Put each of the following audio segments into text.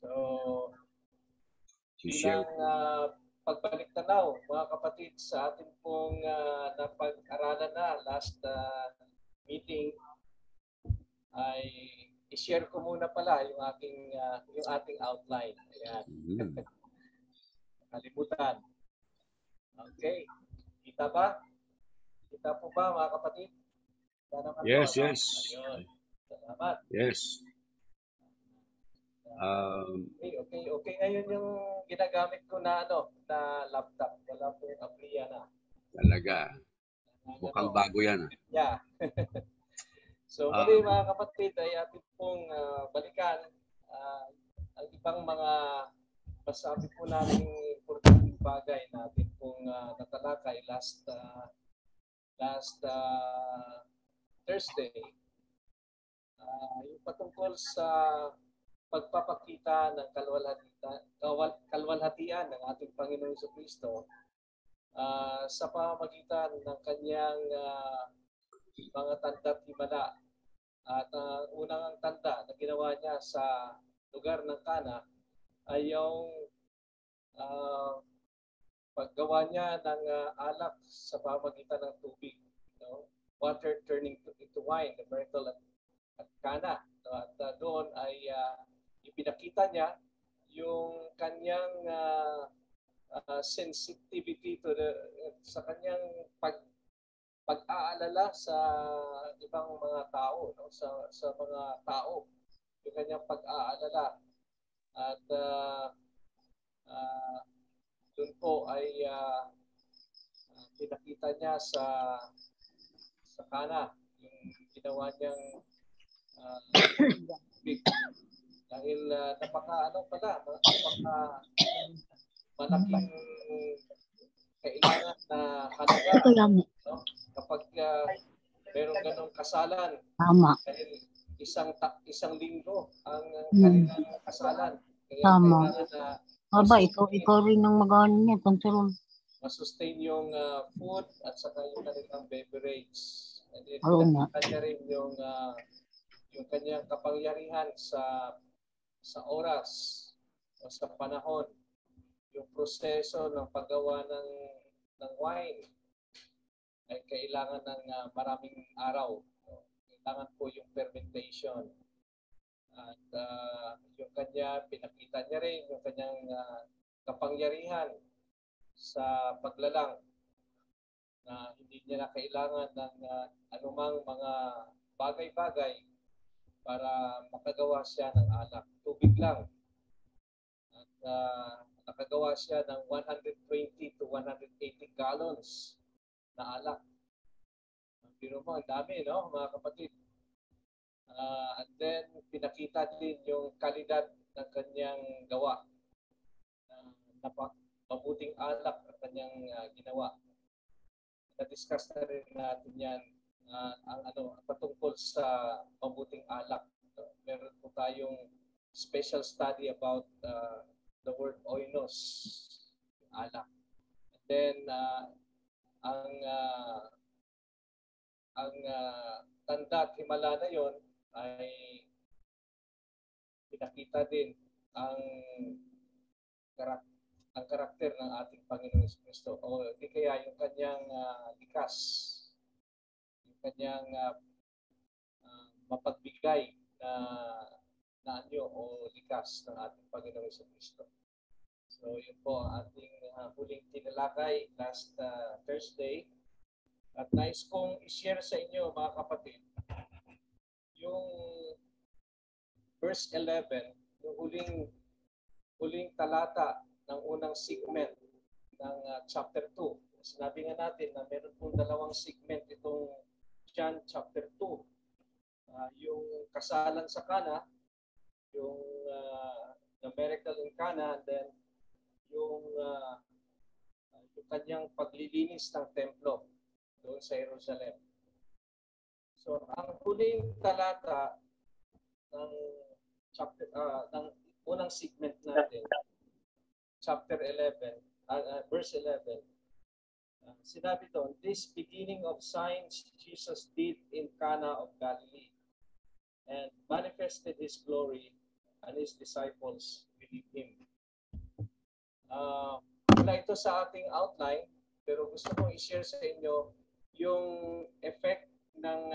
So, share. bilang pagbalik tanaw, mga kapatid, sa ating pong napag-aralan na last meeting, ay i-share ko muna pala yung ating outline. Ayan. Kalimutan. Okay. Kita ba? Kita po ba, mga kapatid? Yes, po, yes. Ayun. Salamat. Yes. Okay. Ngayon yung ginagamit ko na na laptop. Wala po yung Aplia na. Talaga. Mukhang bago yan. Yeah. So, muli mga kapatid, ay ating pong balikan ang ibang mga masabi po natin importanteng bagay na ating pong natalakay last Thursday. Yung patungkol sa pagpapakita ng kalwalhatian ng ating Panginoon Jesucristo sa pamamagitan ng kanyang mga tanda't himala. At unang tanda na ginawa niya sa lugar ng Cana ay yung paggawa niya ng alak sa pamamagitan ng tubig. Water turning into wine, the miracle at Cana. At doon ay ipinakita niya yung kanyang sensitivity sa kanyang pag-aalala sa ibang mga tao, sa mga tao, yung kanyang pag-aalala. At doon po ay pinakita niya sa Cana yung ginawa niyang big. Dahil malaking kailangan na halaga kapag merong ganong kasalan. Tama. Dahil isang linggo ang kanilang kasalan. Kaya tama. Na ikaw rin ang mag-ano niya, control. Masustain yung food at saka yung kanilang beverage. And then, pinakita niya rin yung kanyang kapangyarihan sa oras o sa panahon, yung proseso ng paggawa ng wine ay kailangan ng maraming araw. Kailangan po yung fermentation. At yung kanya, pinakita niya rin yung kanyang kapangyarihan sa paglalang na hindi niya na kailangan ng anumang mga bagay-bagay para makagawa siya ng alak. Tubig lang. At nakagawa siya ng 120 to 180 gallons na alak. Pero mo, ang dami, no, mga kapatid. And then, pinakita din yung kalidad ng kanyang gawa. Mabuting alak ang kanyang ginawa. Na-discuss na rin natin yan patungkol sa mabuting alak. Meron po tayong special study about the word oinos, alak. And then, ang tanda at himala na yon ay pinakita din ang karakter ng ating Panginoon Jesucristo o di kaya yung kanyang likas, yung kanyang mapagbigay na anyo o likas ng ating Panginoon Jesucristo. So yun po ang ating huling tinalakay last Thursday. At nais kong i-share sa inyo, mga kapatid, yung verse 11, yung huling talata ng unang segment ng chapter 2. Sinabi nga natin na meron pong dalawang segment itong John chapter 2. Yung kasalan sa Cana, yung the miracle in Cana, and then yung kanyang paglilinis ng templo doon sa Jerusalem. So, ang huling talata ng chapter ng unang segment natin, chapter 11, verse 11, sinabi doon, this beginning of signs Jesus did in Cana of Galilee and manifested His glory, and His disciples believe Him. Wala ito sa ating outline, pero gusto kong i-share sa inyo yung effect ng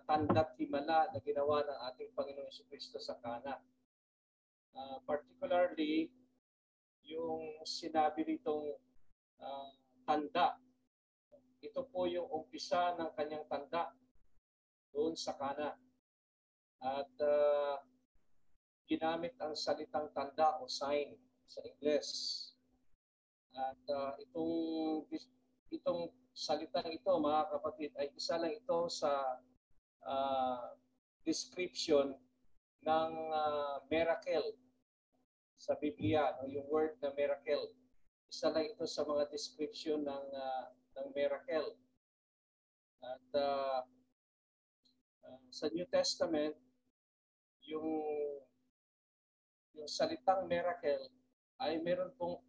tanda't himala na ginawa ng ating Panginoong Jesucristo sa Kana. Particularly, yung sinabi nitong tanda. Ito po yung umpisa ng kanyang tanda doon sa Kana. At ginamit ang salitang tanda o sign sa Ingles. At itong salitang ito, mga kapatid, ay isa lang ito sa description ng miracle sa Biblia, yung word na miracle. Isa lang ito sa mga description ng miracle. At sa New Testament, yung salitang miracle ay meron pong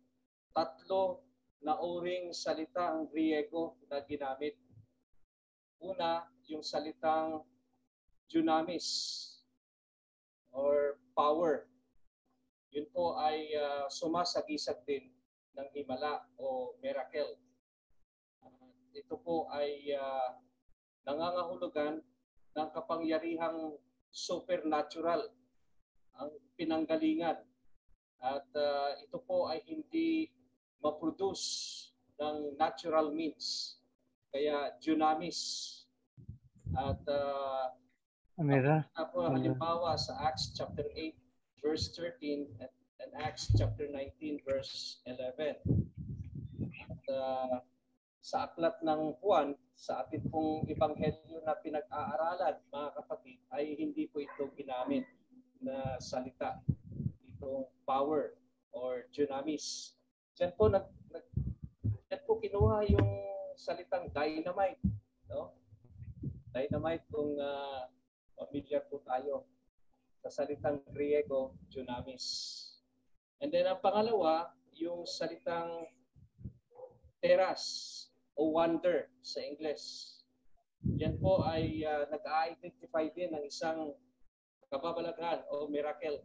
3 na uring salita ang Griego na ginamit. Una, yung salitang dunamis or power. Yun po ay sumasagisag din ng himala o miracle. Ito po ay nangangahulugan ng kapangyarihang supernatural, ang pinanggalingan. At ito po ay hindi ma-produce ng natural means. Kaya dunamis. At halimbawa sa Acts chapter 8 verse 13 and Acts chapter 19 verse 11. At sa aklat ng Juan, sa ating pong ebanghelyo na pinag-aaralan, mga kapatid, ay hindi po ito ginamit na salita. Itong power or dunamis. Diyan po kinuha yung salitang dynamite, no? Dynamite, kung familiar po tayo sa salitang Griego, dunamis. And then ang pangalawa, yung salitang teras o wonder sa English. Yan po ay nag-identify din ng isang kababalaghan o miracle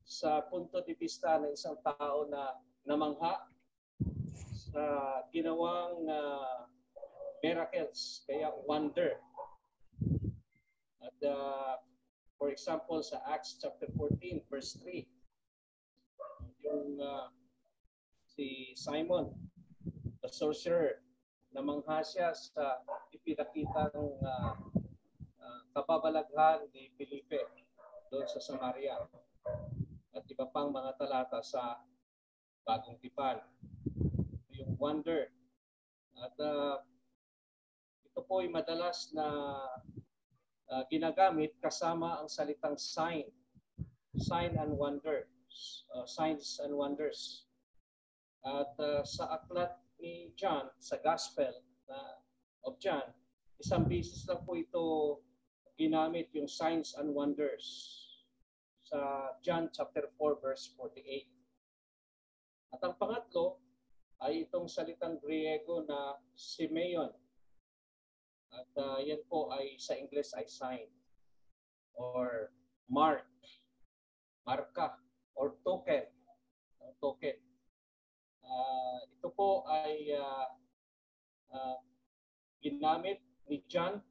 sa punto de vista ng isang tao na namangha sa ginawang miracles, kaya wonder. At for example, sa Acts chapter 14 verse 3, yung si Simon, the sorcerer, namangha siya sa ipinakitang kababalaghan ni Felipe doon sa Samaria. At iba pang mga talata sa Bagong Tipan. Yung wonder. At ito po ay madalas na ginagamit kasama ang salitang sign. Sign and wonder. Signs and wonders. At sa aklat ni John, sa Gospel of John, isang beses lang po ito ginamit, yung signs and wonders, sa John chapter 4 verse 48. At ang pangatlo ay itong salitang Griego na Simeon. At yan po ay sa English ay sign or mark, marka or token. Token. Ito po ay ginamit ni John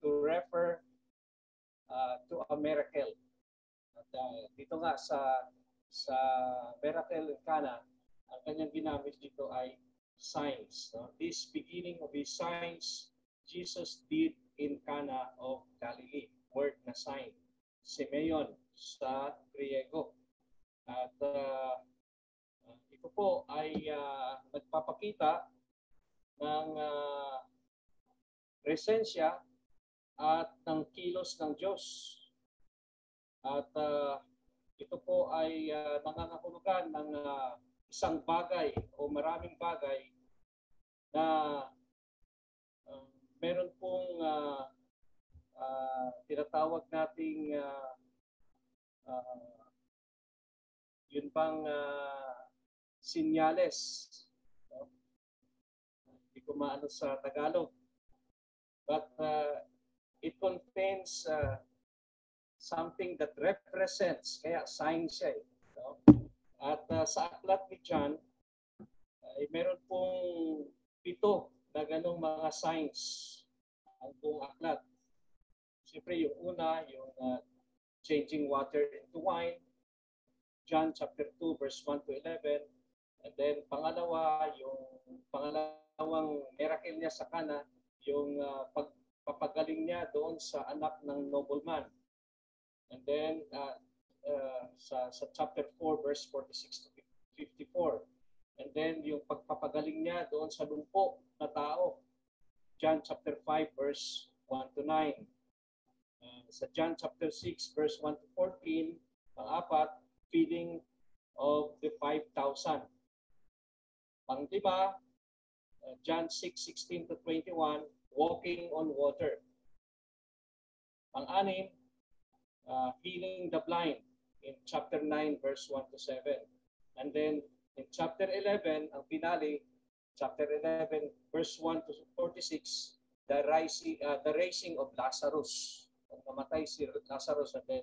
to refer to a miracle. At dito nga sa miracle in Cana, ang kanyang ginamit dito ay signs. This beginning of his signs, Jesus did in Cana of Galilee. Word na sign. Simeon sa Griego. At ito po ay nagpapakita ng presensya at ng kilos ng Diyos. At ito po ay nangangahulugan ng isang bagay o maraming bagay na meron pong tinatawag nating yun bang sinyales. No? Hindi ko maano sa Tagalog. But it contains something that represents, kaya sign siya. No? At sa aklat ni John, ay meron pong 7 na ganong mga signs ang buong aklat. Siyempre yung una, yung changing water into wine, John chapter 2 verse 1 to 11. And then pangalawa, yung pangalawang miracle niya sa Cana, yung pagpapagaling niya doon sa anak ng nobleman. And then sa chapter 4 verse 46 to 54. And then yung pagpapagaling niya doon sa lumpo na tao, John chapter 5 verse 1 to 9. Sa John chapter 6 verse 1 to 14, pang-apat, feeding of the 5,000. Pang-lima, John 6:16 to 21, walking on water. Pang-anim, healing the blind in chapter 9 verse 1 to 7. And then in chapter 11, ang finale, chapter 11 verse 1 to 46, the raising of Lazarus. Namatay si Lazarus at then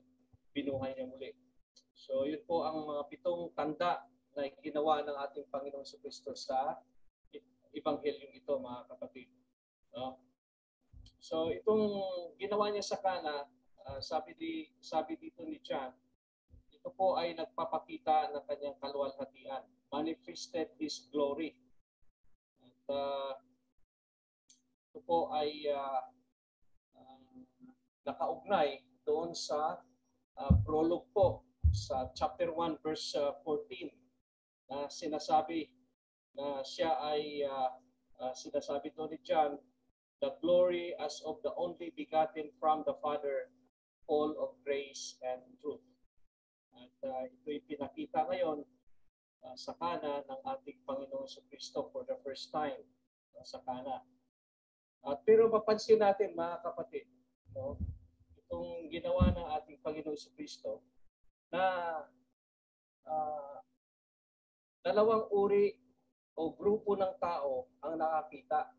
binuhay niya muli. So yun po ang mga 7 tanda na ginawa ng ating Panginoong Jesucristo sa Ebanghelyong ito, mga kapatid. No? So itong ginawa niya sa Cana, sabi dito ni John, ito po ay nagpapakita ng kanyang kaluwalhatian. Manifested His glory. At ito po ay nakaugnay doon sa prologue po sa chapter 1 verse 14 na sinasabi na siya ay sinasabi doon ni John, the glory as of the only begotten from the Father, full of grace and truth. At ito'y pinakita ngayon sa Cana ng ating Panginoong Jesucristo for the first time sa Cana. Pero mapansin natin, mga kapatid, no, itong ginawa ng ating Panginoong Jesucristo na dalawang uri o grupo ng tao ang nakakita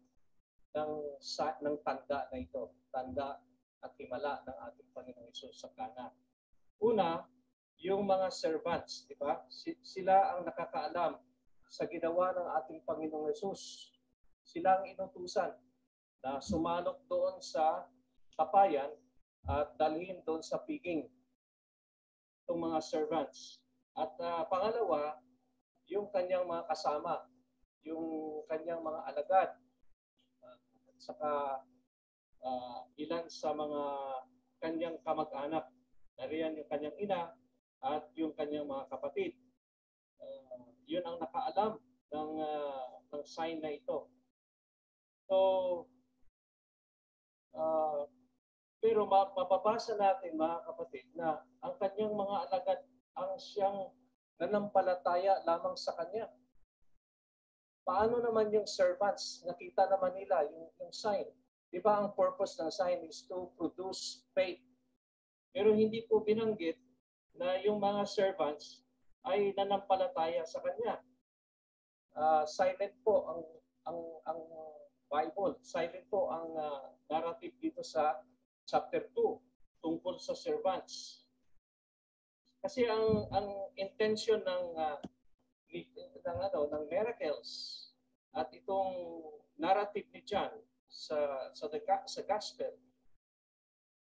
ng tanda na ito, tanda at himala ng ating Panginoong Hesus sa Cana. Una, yung mga servants, di ba? Sila ang nakakaalam sa ginawa ng ating Panginoong Hesus. Sila ang inutusan na sumanok doon sa kapayan at dalhin doon sa piging itong mga servants. At pangalawa, yung kanyang mga kasama, yung kanyang mga alagad, at saka ilan sa mga kanyang kamag-anak. Nariyan yung kanyang ina at yung kanyang mga kapatid. Yun ang nakaalam ng sign na ito. So, pero mapapasa natin, mga kapatid, na ang kanyang mga alagad ang siyang nanampalataya lamang sa kanya. Paano naman yung servants? Nakita naman nila yung sign. Di ba ang purpose ng sign is to produce faith? Pero hindi po binanggit na yung mga servants ay nanampalataya sa kanya. Silent po ang Bible. Silent po ang narrative dito sa chapter 2 tungkol sa servants. Kasi ang intention ng miracles at itong narrative ni John sa gospel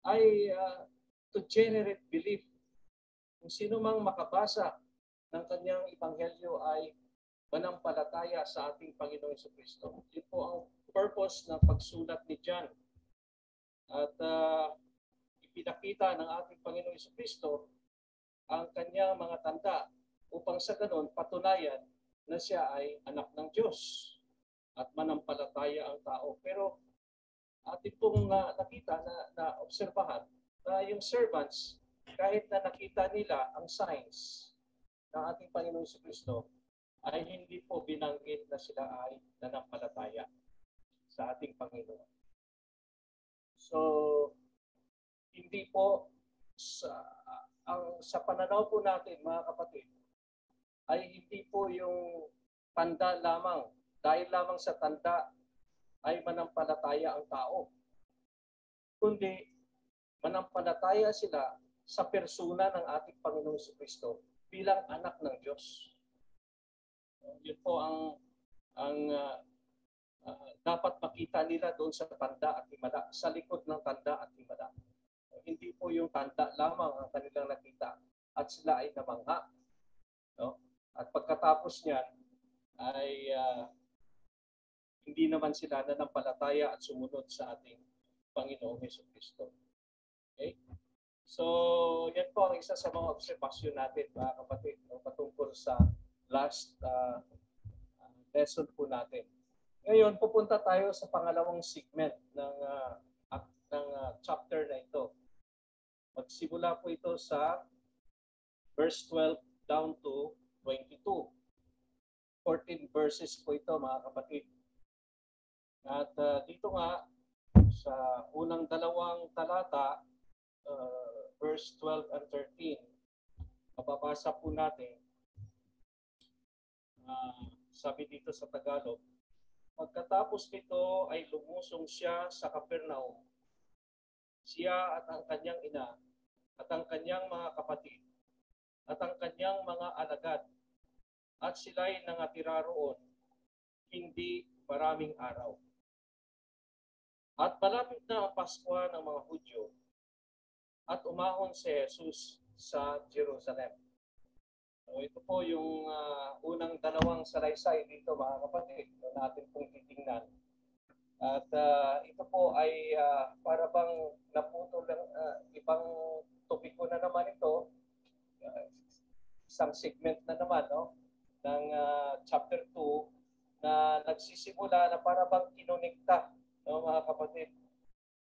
ay to generate belief. Kung sino mang makabasa ng kanyang ebanghelyo ay manampalataya sa ating Panginoong Jesucristo. Ito po ang purpose ng pagsulat ni John. At ipinakita ng ating Panginoong Jesucristo ang kanyang mga tanda upang sa ganon patunayan na siya ay anak ng Diyos at manampalataya ang tao. Pero atin pong nakita na obserbahan na yung servants, kahit na nakita nila ang signs ng ating Panginoong Jesucristo, ay hindi po binanggit na sila ay nanampalataya sa ating Panginoon. So, hindi po sa pananaw po natin, mga kapatid, ay hindi po yung tanda lamang. Dahil lamang sa tanda ay manampalataya ang tao. Kundi manampalataya sila sa persona ng ating Panginoong Jesucristo bilang anak ng Diyos. Yun po ang dapat makita nila doon sa tanda at himala, sa likod ng tanda at himala. Hindi po yung tanda lamang ang kanilang nakita at sila ay namangha. No? At pagkatapos niyan ay hindi naman sila nanampalataya at sumunod sa ating Panginoong Jesucristo. Okay? So, yan po ang isa sa mga obserbasyon natin, mga kapatid, patungkol sa last lesson po natin. Ngayon, pupunta tayo sa pangalawang segment ng chapter na ito. Magsimula po ito sa verse 12 down to 22. 14 verses po ito, mga kapatid. At dito nga, sa unang dalawang talata, verse 12 and 13, mababasa po natin, sabi dito sa Tagalog, pagkatapos nito ay lumusong siya sa Capernaum. Siya at ang kanyang ina, at ang kanyang mga kapatid, at ang kanyang mga alagad, at sila'y nangatira roon, hindi maraming araw. At malapit na ang Pasko ng mga Hudyo, at umahon si Jesus sa Jerusalem. So, ito po yung unang dalawang salaysay dito, mga kapatid, na natin pong titingnan. At ito po ay para bang naputol ng ibang topiko na naman ito, isang segment na naman, no, ng chapter 2 na nagsisimula na para bang kinonekta, no, mga kapatid.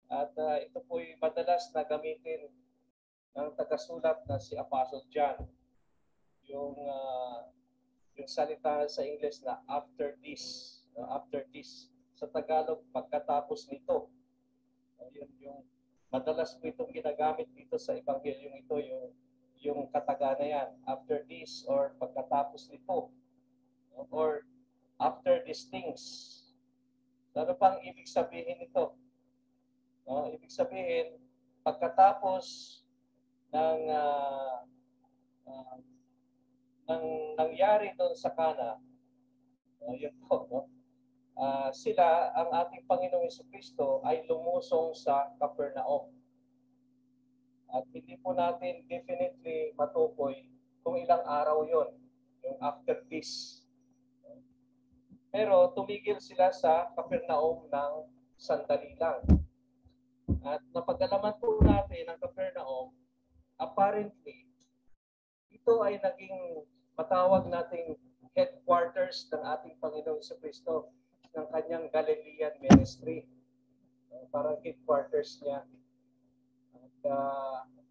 At ito po ay madalas na gamitin ng tagasulat na si Apostle John. Yung salita sa English na after this, after this. Sa Tagalog, pagkatapos nito. Yun yung madalas po itong ginagamit dito sa Evanghelium ito, yung kataga na yan, after this or pagkatapos nito, or after these things. Ano pang ibig sabihin ito? Ibig sabihin, pagkatapos ng nangyari doon sa Cana, yun po, no? Sila, ang ating Panginoong Jesucristo ay lumusong sa Capernaum. At hindi po natin definitely matukoy kung ilang araw yon, yung after this. Pero tumigil sila sa Capernaum ng sandali lang. At napag-alaman po natin ang Capernaum, apparently, ito ay naging matawag nating headquarters ng ating Panginoong Jesucristo, ng kanyang Galilean ministry. Parang headquarters niya. At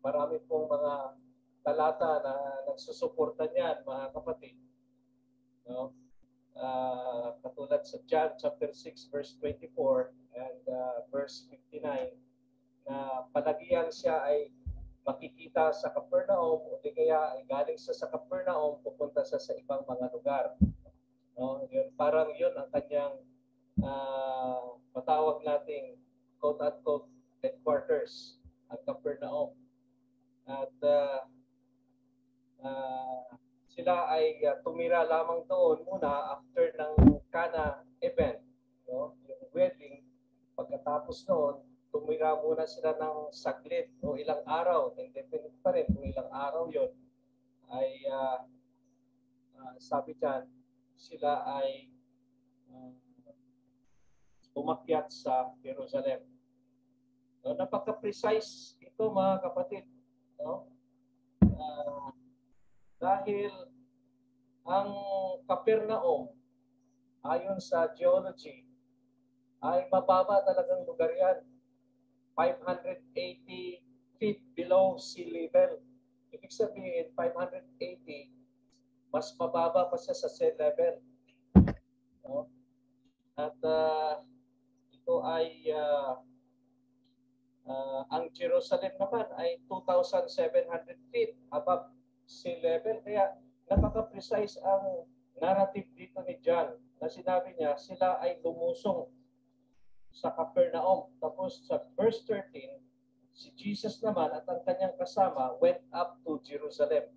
marami pong mga talata na nagsusuporta niyan, mga kapatid. No? Katulad sa John chapter 6 verse 24 and verse 59, na palagian siya ay makikita sa Capernaum o di kaya ay galing siya sa Capernaum, pupunta siya sa ibang mga lugar. No, yun, parang yun ang kanyang matawag nating quote-unquote headquarters, ang Capernaum. At sila ay tumira lamang doon muna after ng Cana event, no? Yung wedding. Pagkatapos noon, tumira muna sila ng saglit o ilang araw, indefinite pa rin kung ilang araw yon, ay sabi dyan, sila ay umakyat sa Jerusalem. No, napaka-precise ito, mga kapatid. No? Dahil ang Capernaum, ayon sa geology, ay mababa talagang lugar yan. 580 feet below sea level. Ibig sabihin, 580, mas mababa pa siya sa sea level. No? At ito ay ang Jerusalem naman ay 2,700 feet above sea level. Kaya napaka-precise ang narrative dito ni John na sinabi niya sila ay lumusong sa Capernaum. Tapos sa verse 13, si Jesus naman at ang kanyang kasama went up to Jerusalem.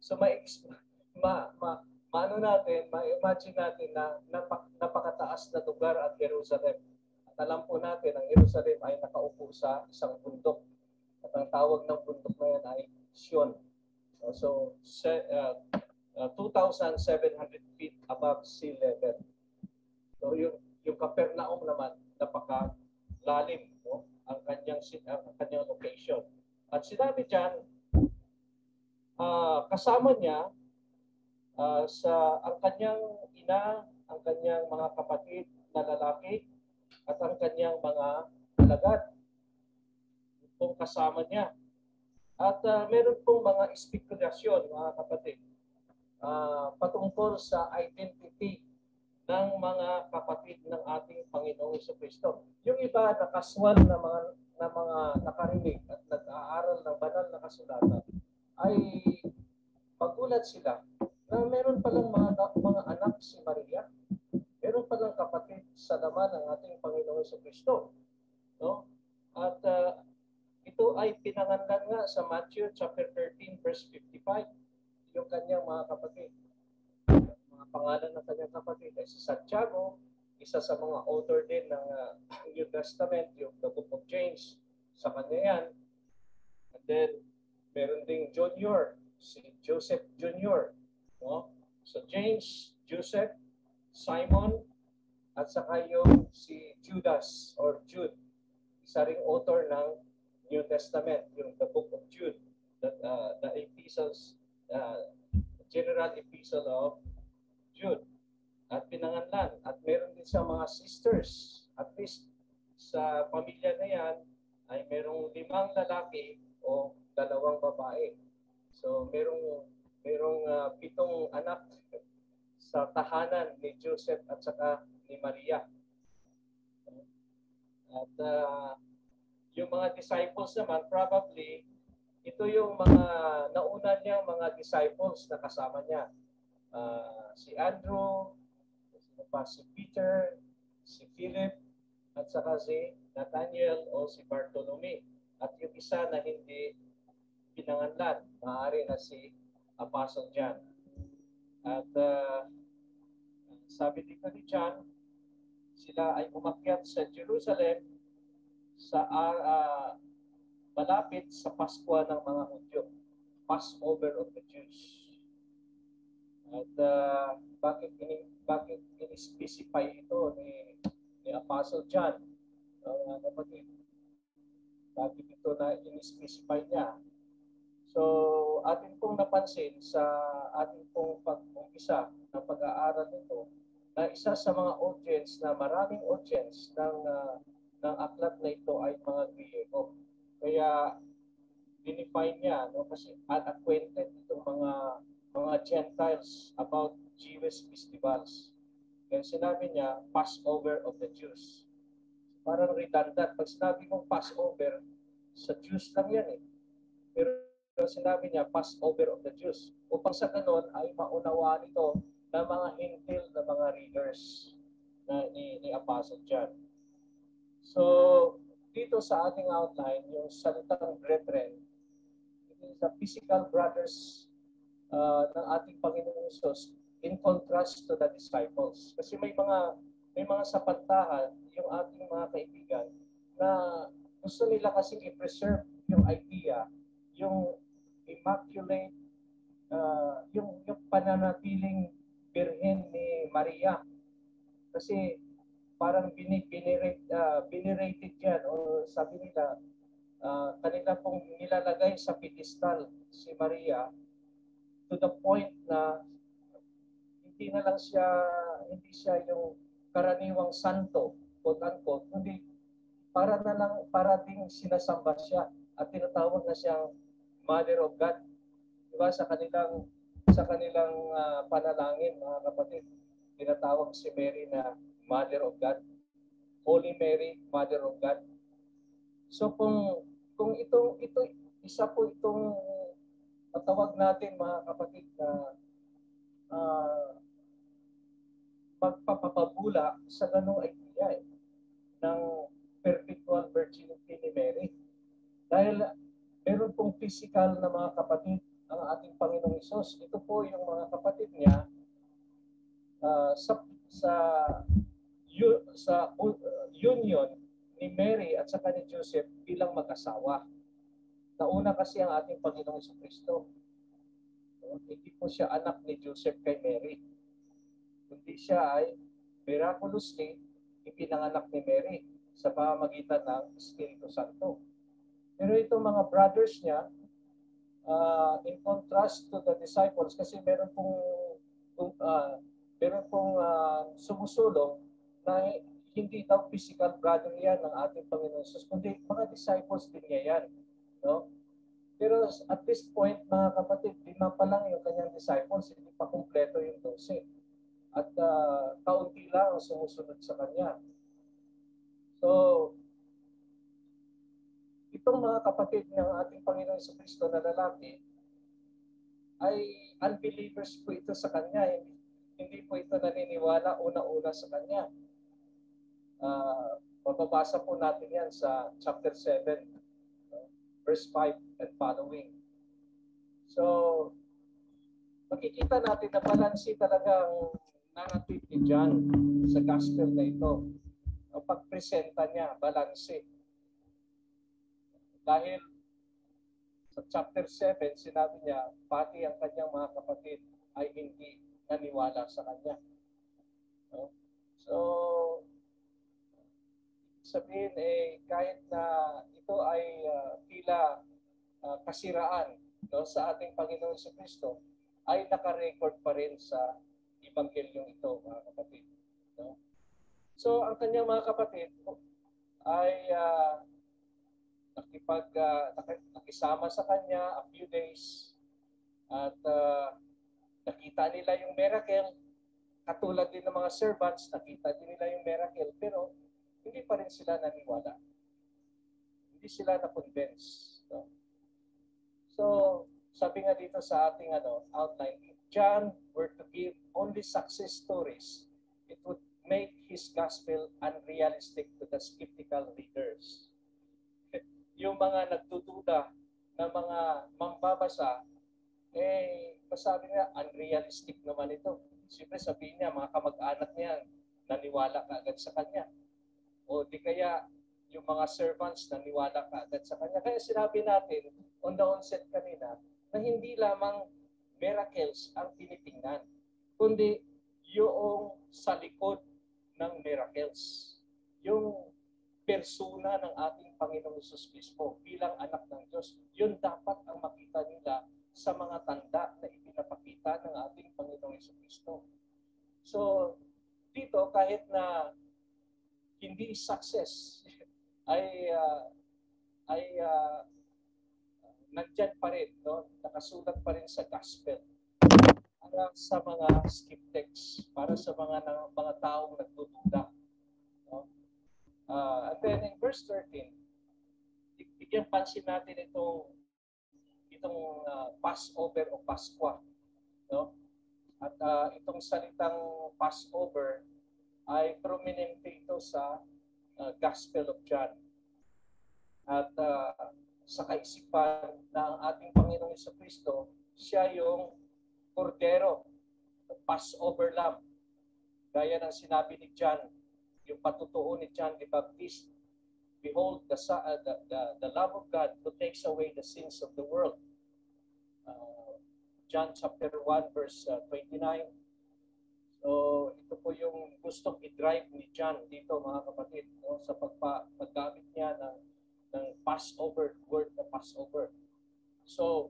So maano natin, ma-imagine natin na napakataas na lugar ang Jerusalem. At alam po natin, ang Jerusalem ay nakaupo sa isang bundok. At ang tawag ng bundok na yan ay Sion. So 2,700 feet above sea level. So yung Capernaum naman, napakalalim, no? ang kanyang location. At sinabi diyan, kasama niya ang kanyang ina, ang kanyang mga kapatid na lalaki, at ang kanyang mga alagad. Itong kasama niya. At meron pong mga espekulasyon, mga kapatid, patungkol sa identity ng mga kapatid ng ating Panginoong Jesucristo. Yung iba nakaswal na mga nakarinig at nag-aaral ng banal na kasulatan ay pagulat sila na meron palang mga anak si Maria. Meron palang kapatid sa laman ng ating Panginoong Jesucristo. No? At ito ay pinanganlan nga sa Matthew chapter 13 verse 55. Yung kanyang mga kapatid. Mga pangalan ng kanyang kapatid ay si Santiago, isa sa mga author din ng New Testament, yung the Book of James. Sa kanya yan. And then, meron ding Junior, si Joseph Junior. No? So James, Joseph, Simon, at saka yung si Judas or Jude. Isa ring author ng New Testament, yung the Book of Jude, the epistles, general epistle of Jude. At pinanganlan. At meron din siya mga sisters. At least sa pamilya na yan ay merong 5 lalaki o 2 babae. So merong 7 anak sa tahanan ni Joseph at saka ni Maria. At yung mga disciples naman, probably, ito yung mga nauna niyang mga disciples na kasama niya. Si Andrew, si Peter, si Philip, at saka si Nathaniel o si Bartolome. At yung isa na hindi pinanganlan, maaari na si Apostle John. At sabi dito ni John, sila ay umakyat sa Jerusalem sa malapit sa Pasko ng mga Hudyo, Passover of the Jews. At bakit in-specify ito ni Apostle John? Kapatid, bakit ito na in-specify niya? So, atin pong napansin sa ating pong pag-umpisa ng pag-aaral nito na isa sa mga audience na maraming audience ng aklat na ito ay mga Griego. Kaya dinefine niya, no, kasi unacquainted itong mga Gentiles about Jewish festivals. Kaya sinabi niya, Passover of the Jews. Parang redundant. Pag sinabi mong Passover, sa Jews lang yan eh. Pero sinabi niya, Passover of the Jews. Upang sa ganon ay maunawaan ito ng mga hintil na mga readers na ni Apostle John. So, dito sa ating outline, yung salitang brethren, it is the physical brothers ng ating Panginoong Hesus in contrast to the disciples. Kasi may mga sapantahan yung ating mga kaibigan na gusto nila kasing i-preserve yung idea, yung immaculate, yung pananatiling birhen ni Maria. Kasi parang venerated yan o sabi nila, kanila pong nilalagay sa pedestal si Maria to the point na hindi siya yung karaniwang santo, quote-unquote, kundi para ding sinasamba siya at tinatawag na siyang Mother of God. Diba sa kanilang panalangin, mga kapatid, tinatawag si Mary na Mother of God. Holy Mary, Mother of God. So kung ito isa po itong matawag natin, mga kapatid, na magpapabula sa ganung idea ng perpetual virginity ni Mary. Dahil meron pong physical na mga kapatid ang ating Panginoong Hesus. Ito po yung mga kapatid niya sa union ni Mary at saka ni Joseph bilang mag-asawa. Nauna kasi ang ating Panginoong Jesucristo. Hindi po siya anak ni Joseph kay Mary. Kundi siya ay miraculously ipinanganak ni Mary sa pamamagitan ng Espiritu Santo. Pero itong mga brothers niya, in contrast to the disciples, kasi meron pong sumusulong na hindi daw physical brother yan ng ating Panginoon Jesus, kundi mga disciples din niya yan. No? Pero at this point, mga kapatid, 5 pa lang yung kanyang disciples, hindi pa kumpleto yung 12. At kaunti lang ang sumusunod sa kanya. So, itong mga kapatid ng ating Panginoon Jesucristo na lalaki ay unbelievers po ito sa kanya. Hindi po ito naniniwala una-una sa kanya. Mababasa po natin yan sa chapter 7, verse 5 and following. So, makikita natin na balansi talagang narrative ni John sa gospel na ito. Ang pagpresenta niya, balansi. Dahil sa chapter 7, sinabi niya, pati ang kanyang mga kapatid ay hindi naniwala sa kanya. So, sabihin kahit na ito ay tila kasiraan sa ating Panginoon Jesucristo, ay naka-record pa rin sa Ebanghelyo ito, mga kapatid. So, ang kanyang mga kapatid ay nakisama sa kanya a few days at nakita nila yung miracle. Katulad din ng mga servants, nakita din nila yung miracle, pero hindi pa rin sila naniwala. Hindi sila na-convince. So, sabi nga dito sa ating outline, if John were to give only success stories, it would make his gospel unrealistic to the skeptical readers. Yung mga nagdududa na mga mambabasa, masabi niya, unrealistic naman ito. Siyempre sabihin niya, mga kamag-anak niya, naniwala ka agad sa kanya. O di kaya, yung mga servants naniwala ka agad sa kanya. Kaya sinabi natin, on the onset kanina, na hindi lamang miracles ang tinitingnan, kundi yung sa likod ng miracles. Yung persona ng ating Panginoong Hesus Kristo bilang anak ng Diyos, yun dapat ang makita nila sa mga tanda na ipinapakita ng ating Panginoong Hesus Kristo. So, dito kahit na hindi success ay nandyan pa rin, no? Nakasulat pa rin sa gospel para sa mga skeptics, para sa mga taong nagdududa. No? And then in verse 13, bigyan pansin natin itong Passover o Paskwa. No? At itong salitang Passover ay prominente ito sa Gospel of John. At sa kaisipan na ang ating Panginoong Jesucristo, siya yung kordero, Passover lamb. Gaya ng sinabi ni John, yung patutuo ni John the Baptist, behold, the Lamb of God who takes away the sins of the world. John chapter 1 verse 29. So, ito po yung gustong i-drive ni John dito, mga kapatid, no? Sa paggamit niya ng Passover, word na Passover. So,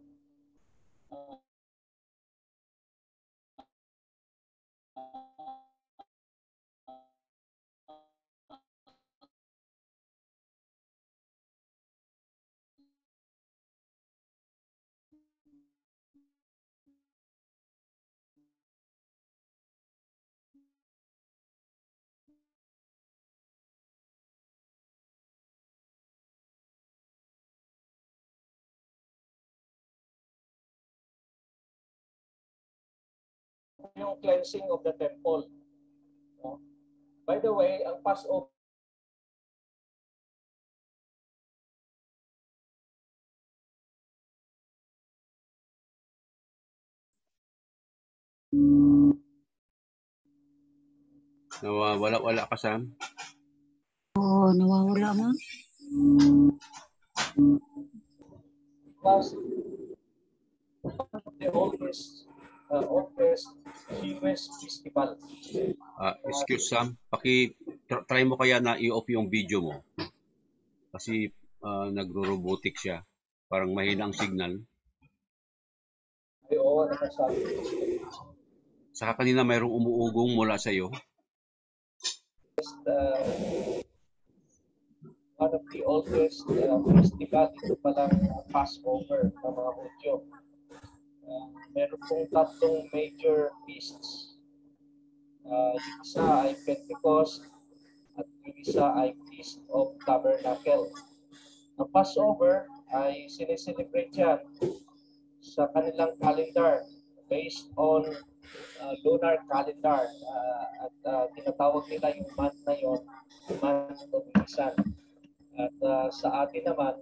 yung cleansing of the temple. No? By the way, ang Passover Nawawala-wala ka, Sam? Oo, nawawala nga. Plus, the oldest Jewish festival. Excuse, Sam. Try mo kaya na i-off yung video mo. Kasi nagro-robotic siya. Parang mahina ang signal. Ay, oo, nakasabi. Saka kanina mayroong umuugong mula sa iyo. One of the oldest festival ito palang Passover ng mga Hudyo. Meron pong tatlong major feasts. Yung isa ay Pentecost at yung isa ay Feast of Tabernacle. Ang Passover ay sineselebrate yan sa kanilang calendar based on lunar calendar at tinatawag nila yung month na yon, month of Nisan. At sa atin naman,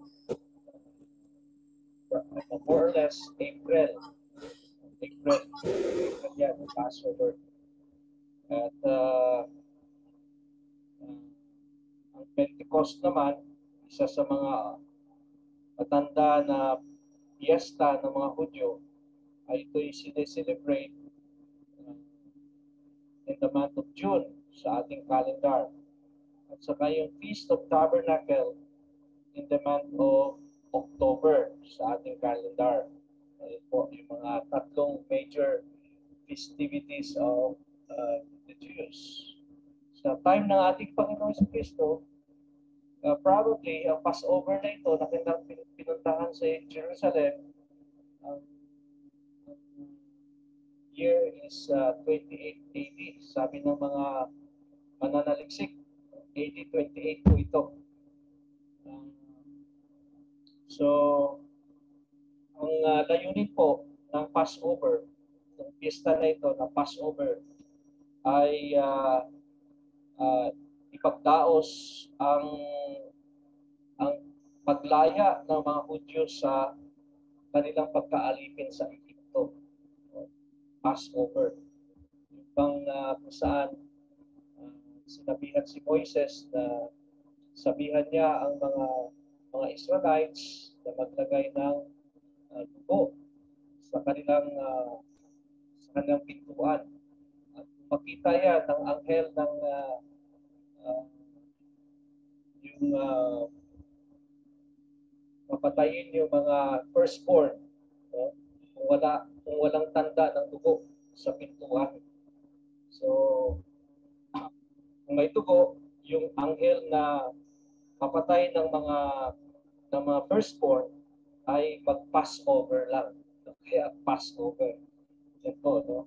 more or less, April yan, Passover. At ang Pentecost naman, isa sa mga matanda na piyesta ng mga Hudyo, ay ito'y sineselebrate in the month of June sa ating calendar. At saka yung Feast of Tabernacle in the month of October sa ating calendar. Ayun po, yung mga tatlong major festivities of the Jews. Sa time ng ating Panginoon sa Kristo, probably ang Passover na ito na pinuntahan sa Jerusalem, year is 28 AD. Sabi ng mga mananaliksik, AD 28 po ito. So, ang layunin po ng Passover, ng pista na ito na Passover, ay ipagdaos ang paglaya ng mga Hudyo sa kanilang pagkaalipin sa Egypto. Passover. Yung kung saan sinabihan si Moises na sabihan niya ang mga Israelites na maglagay ng dugo sa kanilang pintuan. At makita yan ng anghel ng yung mapatayin yung mga firstborn, no? Kung walang tanda ng dugo sa pintuan. So, kung may dugo, yung anghel na papatay ng mga firstborn ay mag-pass over lang. Kaya pass over. Yan po, no?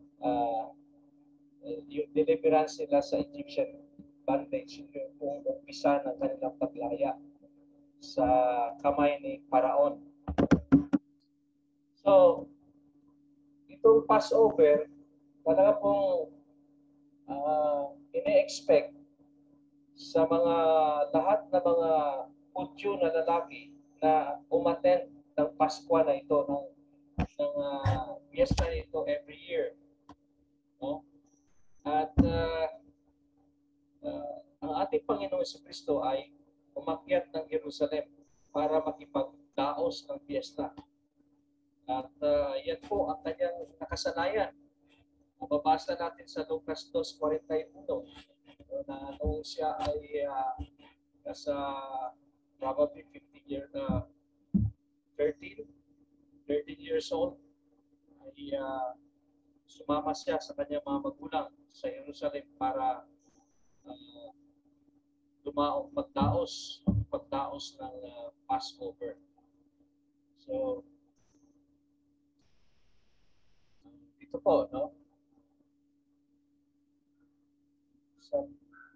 Yung deliverance nila sa Egyptian bondage, yung umpisa ng kanilang paglaya sa kamay ni Paraon. So, itong Passover, talaga pong ine-expect sa lahat ng mga Hudyo na lalaki na umattend ng Pasko na ito, ng fiesta na ito every year. No? At ang ating Panginoon sa Kristo ay umakyat ng Jerusalem para makipagdaos ng fiesta. At yan po ang kanyang nakasanayan. Mababasa natin sa Lucas 2:41 na noong siya ay nasa probably 13 years old, ay sumama siya sa kanyang mga magulang sa Jerusalem para magdaos ng Passover. So, ito po, no? So,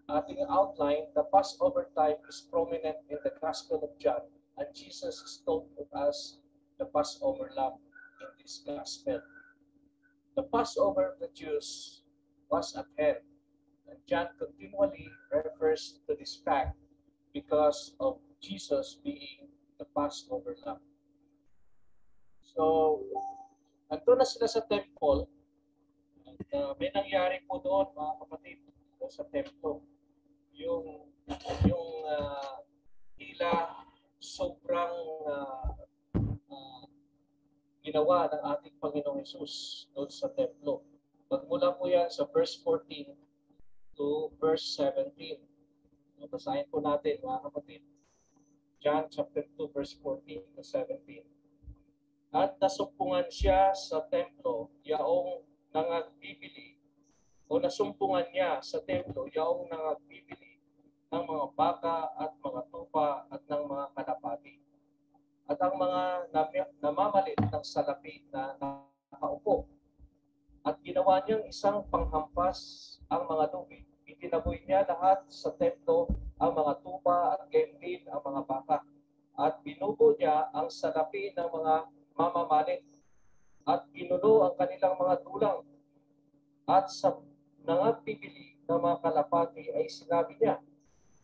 ating outline, the Passover time is prominent in the Gospel of John, and Jesus is told of us the Passover lamb in this Gospel. The Passover of the Jews was at hand, and John continually refers to this fact because of Jesus being the Passover lamb. So, nandun na sila sa temple, may nangyari po doon, mga kapatid, sa templo. Yung tila sobrang ginawa ng ating Panginoong Hesus doon sa templo. Magmula po yan sa verse 14 to verse 17. Basahin po natin, mga kapatid. John chapter 2 verse 14 to 17. At nasumpungan siya sa templo, yaong nangagbibili, o nasumpungan niya sa templo, yaong nangagbibili ng mga baka at mga tupa at ng mga kalapati. At ang mga namamalit ng salapi na nakaupo. At ginawa niyang isang panghampas ang mga tubig. Itinaboy niya lahat sa templo ang mga tupa at gayon din ang mga baka. At binubo niya ang salapi ng mga mamamalit. At ginulo ang kanilang mga tulang. At sa nangagbibili ng mga kalapati ay sinabi niya,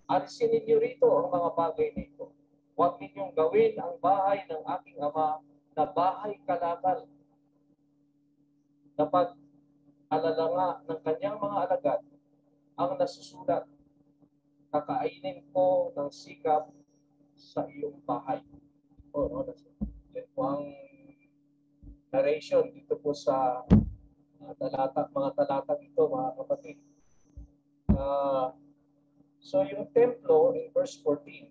alisin ninyo rito ang mga bagay nito. Huwag ninyong gawin ang bahay ng aking ama na bahay kalakal. Dapat alalanga ng kanyang mga alagad ang nasusulat, kakainin ko ng sikap sa iyong bahay. Yan po ang narration dito po sa mga talatang ito, mga kapatid. So yung templo in verse 14,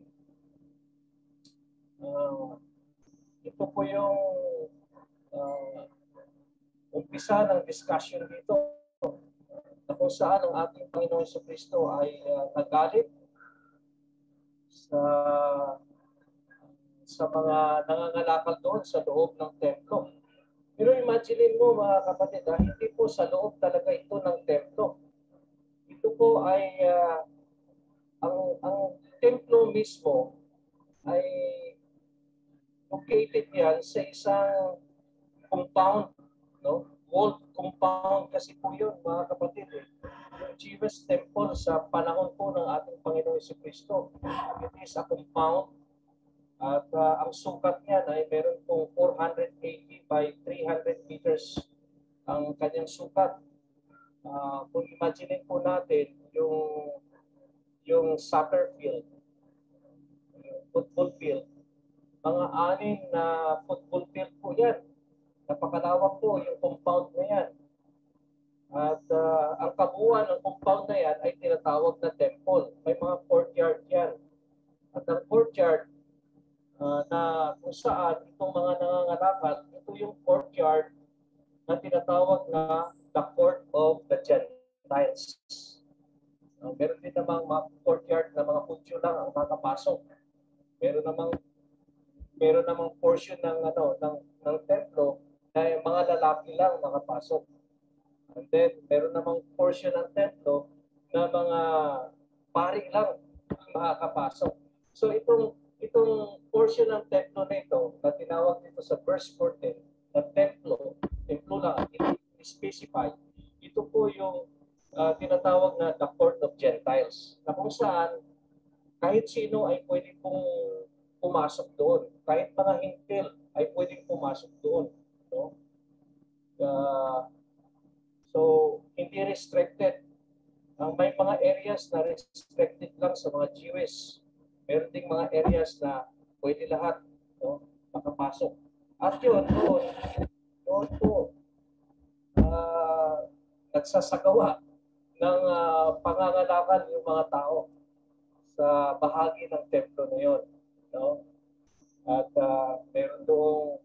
ito po yung umpisa ng discussion dito na kung saan ang ating Panginoon Jesucristo ay nagalit sa mga nangangalakal doon sa loob ng templo. Pero imagine mo, mga kapatid, hindi po sa loob talaga ito ng templo. Ito po ay ang templo mismo ay located yan sa isang compound, no? Walled compound kasi po yun, mga kapatid. Yung Jewish temple sa panahon po ng ating Panginoon Jesucristo, it is a compound at ang sukat niya ay meron pong 480 by 300 meters ang kanyang sukat. Kung imagine po natin yung soccer field, yung football field, mga 6 na football field po yan. Napakalawak po yung compound na yan. At ang kabuuan ng compound na yan ay tinatawag na temple. May mga courtyard yan. At ang courtyard na kung saan itong mga nangangalakal, ito yung courtyard na tinatawag na the court of the Gentiles. Meron din namang mga courtyard na mga Hudyo lang ang makapasok. Meron namang portion ng templo na mga lalaki lang makapasok. And then meron namang portion ng templo na mga pari lang makakapasok. So itong portion ng templo na ito na tinawag dito sa verse 14 na templo lang, specified. Ito po yung tinatawag na the court of Gentiles, na kung saan kahit sino ay pwede pong pumasok doon. Kahit mga hintil ay pwedeng pumasok doon. No? So, hindi restricted. May mga areas na restricted lang sa mga Jewish. Meron ding mga areas na pwede lahat makapasok. At yun, doon po, nagsasagawa ng pangangalakal yung mga tao sa bahagi ng templo na yun. No? At meron doong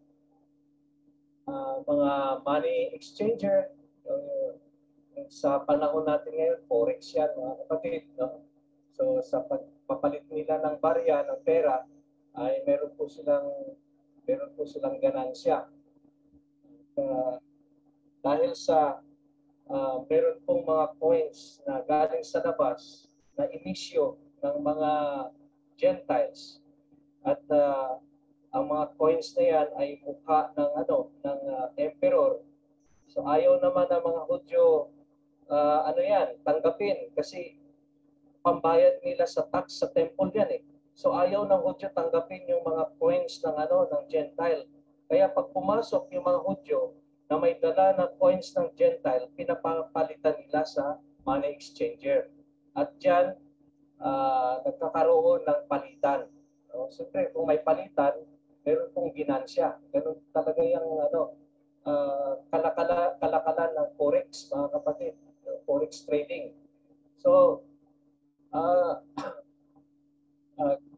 mga money exchanger. Sa panahon natin ngayon, forex yan, mga kapatid. No? So sa pagpapalit nila ng barya, ng pera, ay meron po silang ganansya. Dahil sa meron pong mga coins na galing sa labas na inisyo ng mga Gentiles. At ang mga coins na yan ay mukha ng emperor. So ayaw naman ng mga Hudyo tanggapin kasi pambayad nila sa tax sa temple yan eh. So ayaw ng Hudyo tanggapin yung mga coins ng Gentile. Kaya pag pumasok yung mga Hudyo, na may dala na coins ng Gentile, pinapalitan nila sa money exchanger. At dyan, nagkakaroon ng palitan. No? Siyempre, kung may palitan, meron pong ginansya. Ganun talaga yung kalakalan ng Forex, mga kapatid. Forex trading. So,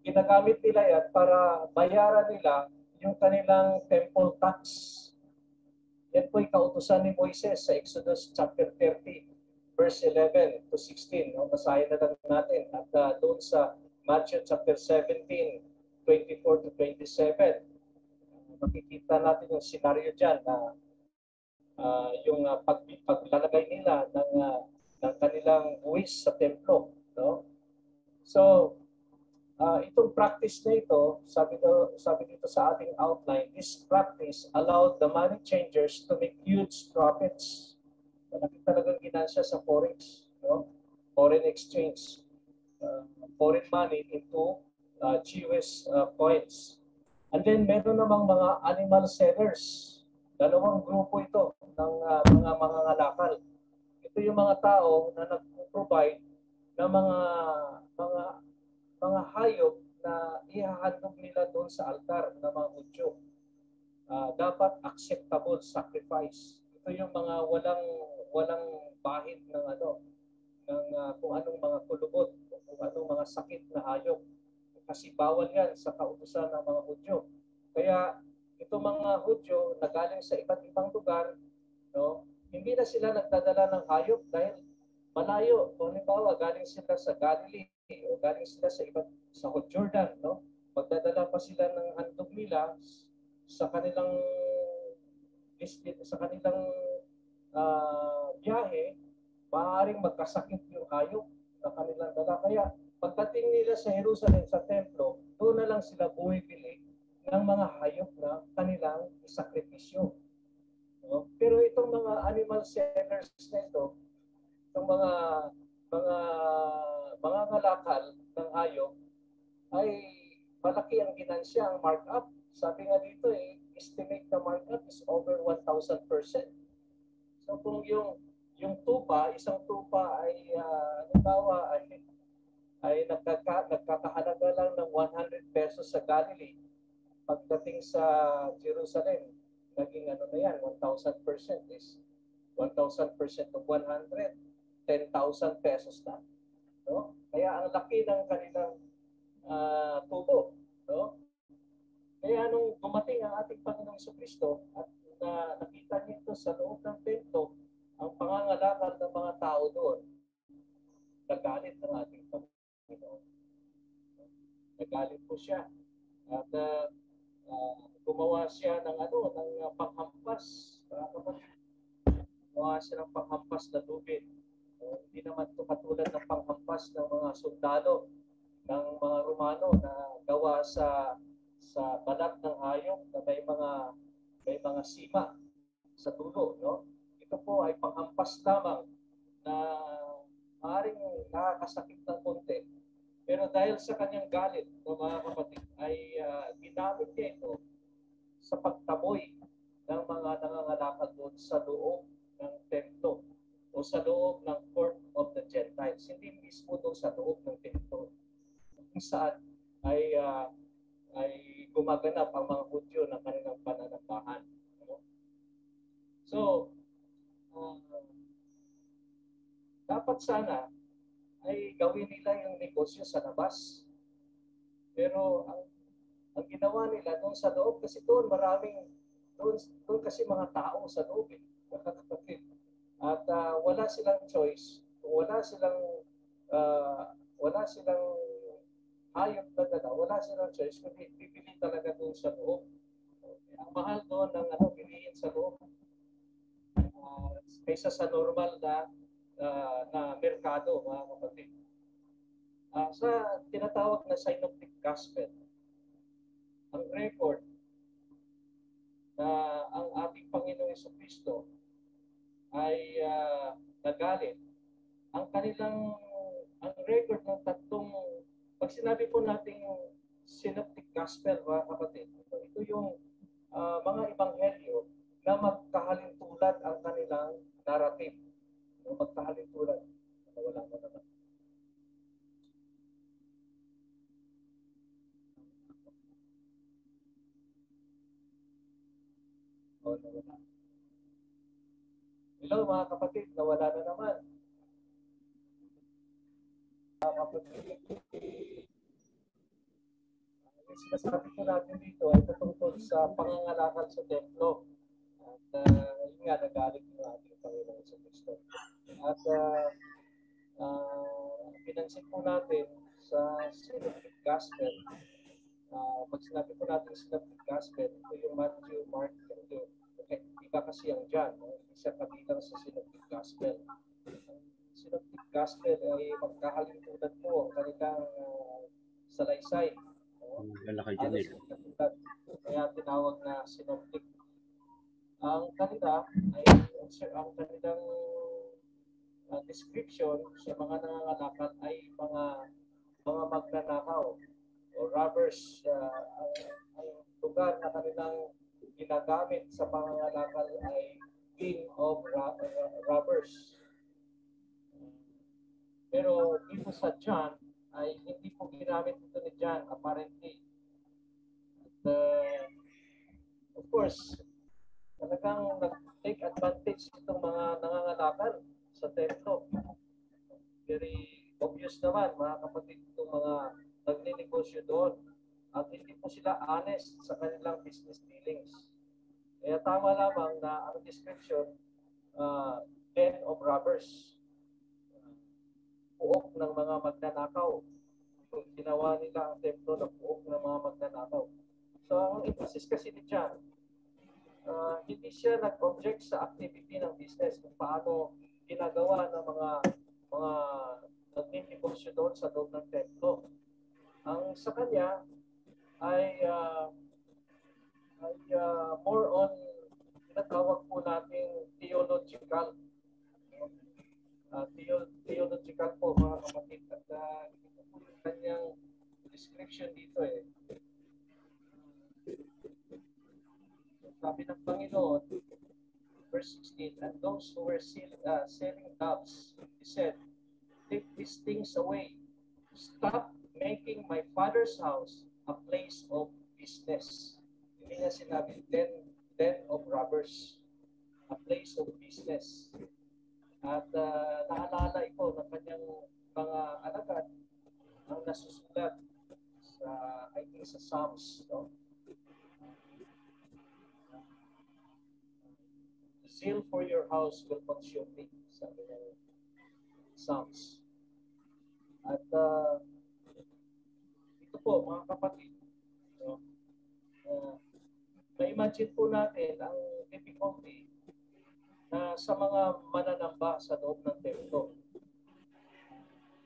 ginagamit nila yan para bayaran nila yung kanilang temple tax. Yan po yung kautusan ni Moises sa Exodus chapter 30, verse 11 to 16. No? Basahin na lang natin. At doon sa Matthew chapter 17, 24 to 27, makikita natin yung scenario dyan na yung paglalagay nila ng kanilang buwis sa templo. No? So, itong practice na ito, sabi dito sa ating outline, this practice allowed the money changers to make huge profits. Malaki talagang ginansya sa forex, no? Foreign exchange, foreign money into GUS coins. And then meron namang mga animal sellers. Dalawang grupo ito ng mga mangangalakal. Ito yung mga tao na nag-provide ng mga hayop na ihahandog nila doon sa altar ng mga Hudyo. Dapat acceptable sacrifice. Ito yung mga walang bahid ng kung anong mga kulubot, kung anong mga sakit na hayop. Kasi bawal yan sa kautusan ng mga Hudyo. Kaya itong mga Hudyo na galing sa iba't ibang lugar, no, hindi na sila nagdadala ng hayop dahil malayo. Kung halimbawa, galing sila sa Galilee o galing sila sa Jordan, no? Magdadala pa sila ng handog nila sa kanilang biyahe, maaaring magkasakit yung hayop na kanilang dala. Kaya pagdating nila sa Jerusalem, sa templo, doon na lang sila bumibili ng mga hayop na kanilang isakripisyo. No? Pero itong mga animal sellers na ito, itong mga ngalakal ng hayop, ay malaki ang ginansya, ang markup. Sabi nga dito, estimate na markup is over 1,000%. So kung yung tupa, isang tupa ay halimbawa ay nagkakahalaga lang ng 100 pesos sa Galilee, pagdating sa Jerusalem, naging na yan, 1,000% is 1,000% of 100, 10,000 pesos na. No? Kaya ang laki ng kanilang tubo. No? Kaya nung dumating ang ating Panginoong Jesucristo at nakita niyo ito sa loob ng templo, ang pangangalakal ng mga tao doon, nagalit ng ating Panginoon. Nagalit po siya. At gumawa siya ng panghampas. Gumawa siya ng panghampas na lubid. Hindi naman ito katulad ng panghampas ng mga sundalo ng mga Romano na gawa sa balat ng hayop na may mga sima sa dulo, no? Ito po ay panghampas lamang na maaaring nakakasakit ng konti. Pero dahil sa kanyang galit, mga kapatid, ay ginamit niya ito sa pagtaboy ng mga nangangalakal doon sa loob ng templo o sa loob ng court of the Gentiles. Hindi mismo doon sa loob ng templo. Kung saan ay gumaganap ang mga Hudyo ng kanilang pananambahan. So, dapat sana ay gawin nila yung negosyo sa labas. Pero ang ginawa nila doon sa loob, kasi doon kasi mga tao sa loob. At wala silang choice. Wala silang hayop na dala, wala silang choice, kundi bibili talaga doon sa loob. Ang mahal doon ng bilihin sa loob. Kaysa sa normal na merkado, mga kapatid. Sa tinatawag na synoptic gospel, ang record na ang ating Panginoong Jesucristo ay nagalit. Ang record ng pag sinabi po natin synoptic gospel, mga kapatid, ito yung mga ebanghelyo na magkahalintulad ang kanilang narrative. Magkahalintulad. Wala na naman. Nawala. Hello mga kapatid, nawala na naman. Mga kapatid, yung sinasabi ko natin dito ay patungkol sa pangangalakal sa templo. At yun nga, nagalit yung ating Panginoon sa Kristo. At pinansin po natin sa Synoptic Gospel. Pag sinabi po natin Synoptic Gospel, ito yung Matthew, Mark, and Luke. Okay, iba kasi ang John. Hindi siya kabilang sa Synoptic Gospel. Synoptic Gospel ay magkahalintulad po ang kanilang salaysay. Halos magkahalintulad. Kaya tinawag na Synoptic. Ang kanila ay ang kanilang description sa mga nangangalakal ay mga magnanakaw o robbers. Ang lugar na kanilang ginagamit sa pangangalakal ay king of robbers. Pero dito sa John ay hindi po ginamit ito ni John apparently. At, of course, talagang nag-take advantage itong mga nangangalakal sa templo. Very obvious naman mga kapatid itong mga nagninegosyo doon. At hindi po sila honest sa kanilang business dealings. Kaya tama lamang na ang description, den of robbers. Puok ng mga magnanakaw. Ginawa nila ang templo na puok ng mga magnanakaw. So ang emphasis kasi ni John, hindi siya nag-object sa activity ng business kung paano ginagawa ng mga nagninegosyo doon sa loob ng templo. Ang sa kanya ay more on tinatawag po nating theological. Theological po mga kapatid. At ito po yung kanyang description dito eh. Sabi ng Panginoon, verse 16, and those who were selling doves, he said, take these things away. Stop making my Father's house a place of business. Hindi niya sinabi, den of robbers. A place of business. At naalala ito ng kanyang mga alagad ang nasusulat sa, I think, sa Psalms. No? Zeal for your house will consume me. Sabi ng Psalms. At ito po, mga kapatid, no? Na-imagine po natin ang difficulty na sa mga mananamba sa loob ng templo.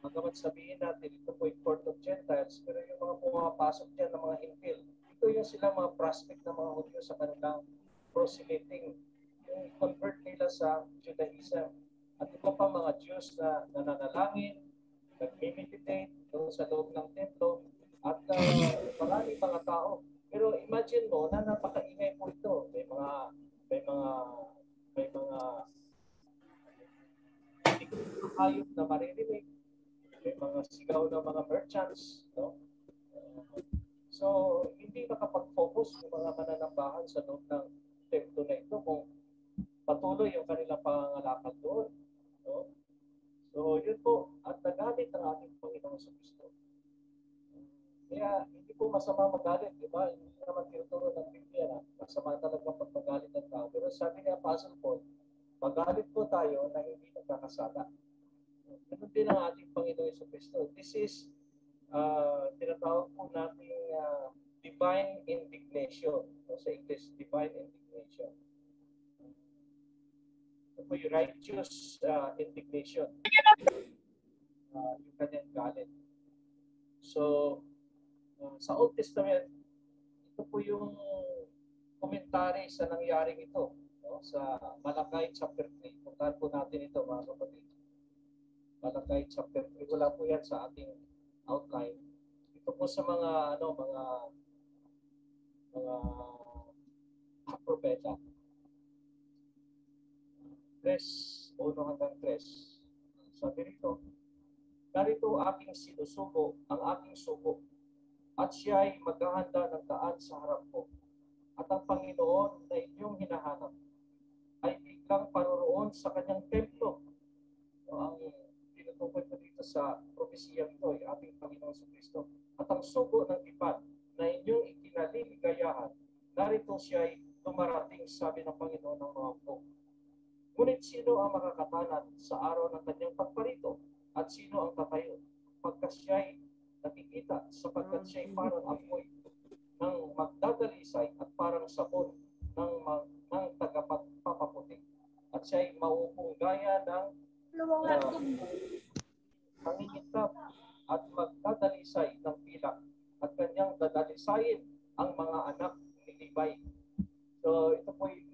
Magamat sabihin natin, ito po yung court of Gentiles, pero yung mga pumapasok dyan ng mga Hintil, ito yung sila mga prospect ng mga Hudyo sa kanilang proselyting, yung convert nila sa Judaism. At iba pa mga Jews na nananalangin, nag-meditate doon sa loob ng templo, at maraming mga tao. Pero imagine mo na napakaingay po ito. May mga hayop na maririnig, may mga sigaw ng mga merchants, no? So, hindi makapag-focus yung mga mananambahan sa loob ng templo na ito kung patuloy yung kanilang pangangalakal doon, no? So, yun po, at nagalit ang ating Panginoon sa Kristo. Kaya, hindi po masama magalit, di ba? Hindi naman tinuturo ng Biblia na masama talaga pag magalit ng tao. Pero sabi ni Apostle Paul, magalit po tayo na hindi nagkakasala. Ganun din ang ating Panginoon sa Kristo. This is, tinatawag po natin divine indignation. So, sa English, divine indignation. Ito po yung righteous indignation. Yung kanyang galit. So, sa Old Testament, ito po yung komentary sa nangyaring ito. No? Sa Malakay chapter 3. Puntahan po natin ito, mga kapatid. Malakay chapter 3. Wala po yan sa ating outline. Ito po sa mga propeta. 3:1-3. Sabi rito, narito aking sinusubo, ang aking subo, at siya ay maghahanda ng daan sa harap ko. At ang Panginoon na inyong hinahanap ay biglang paroroon sa kanyang templo. Ang tinutukoy ko dito sa propesiyang ito ay ating Panginoon sa Kristo. At ang sugo ng tipan na inyong ikinaliligayahan, narito siya ay dumarating, sabi ng Panginoon ng mga hukbo. Ngunit sino ang makakatanan sa araw ng kanyang pagparito? At sino ang tatayo pagka siya'y nakikita, sapagkat siya'y parang apoy ng magdadalisay at parang sabon ng tagapagpapaputi. At siya'y mauupong gaya ng nangingitlap at magdadalisay ng pilak, at kanyang dadalisayin ang mga anak ni Libay. So ito po'y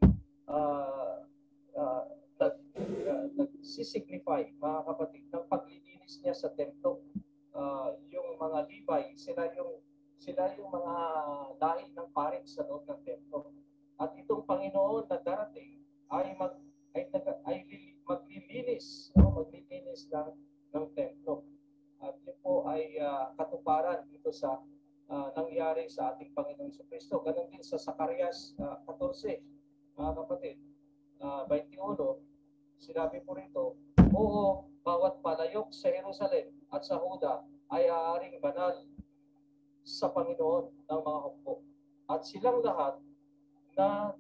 nagsisignify, mga kapatid, ng paglilinis niya sa templo. Yung mga Libay, sila yung mga dahil ng paring sa loob ng templo. At itong Panginoon na darating ay maglilinis ng templo. At yun po ay katuparan dito sa nangyari sa ating Panginoon sa Kristo. Ganon din sa Zacarias 14, mga kapatid, 21, sinabi po rito, oo, bawat palayok sa Jerusalem at sa Huda ay aaring banal sa Panginoon ng mga hukbo. At silang lahat na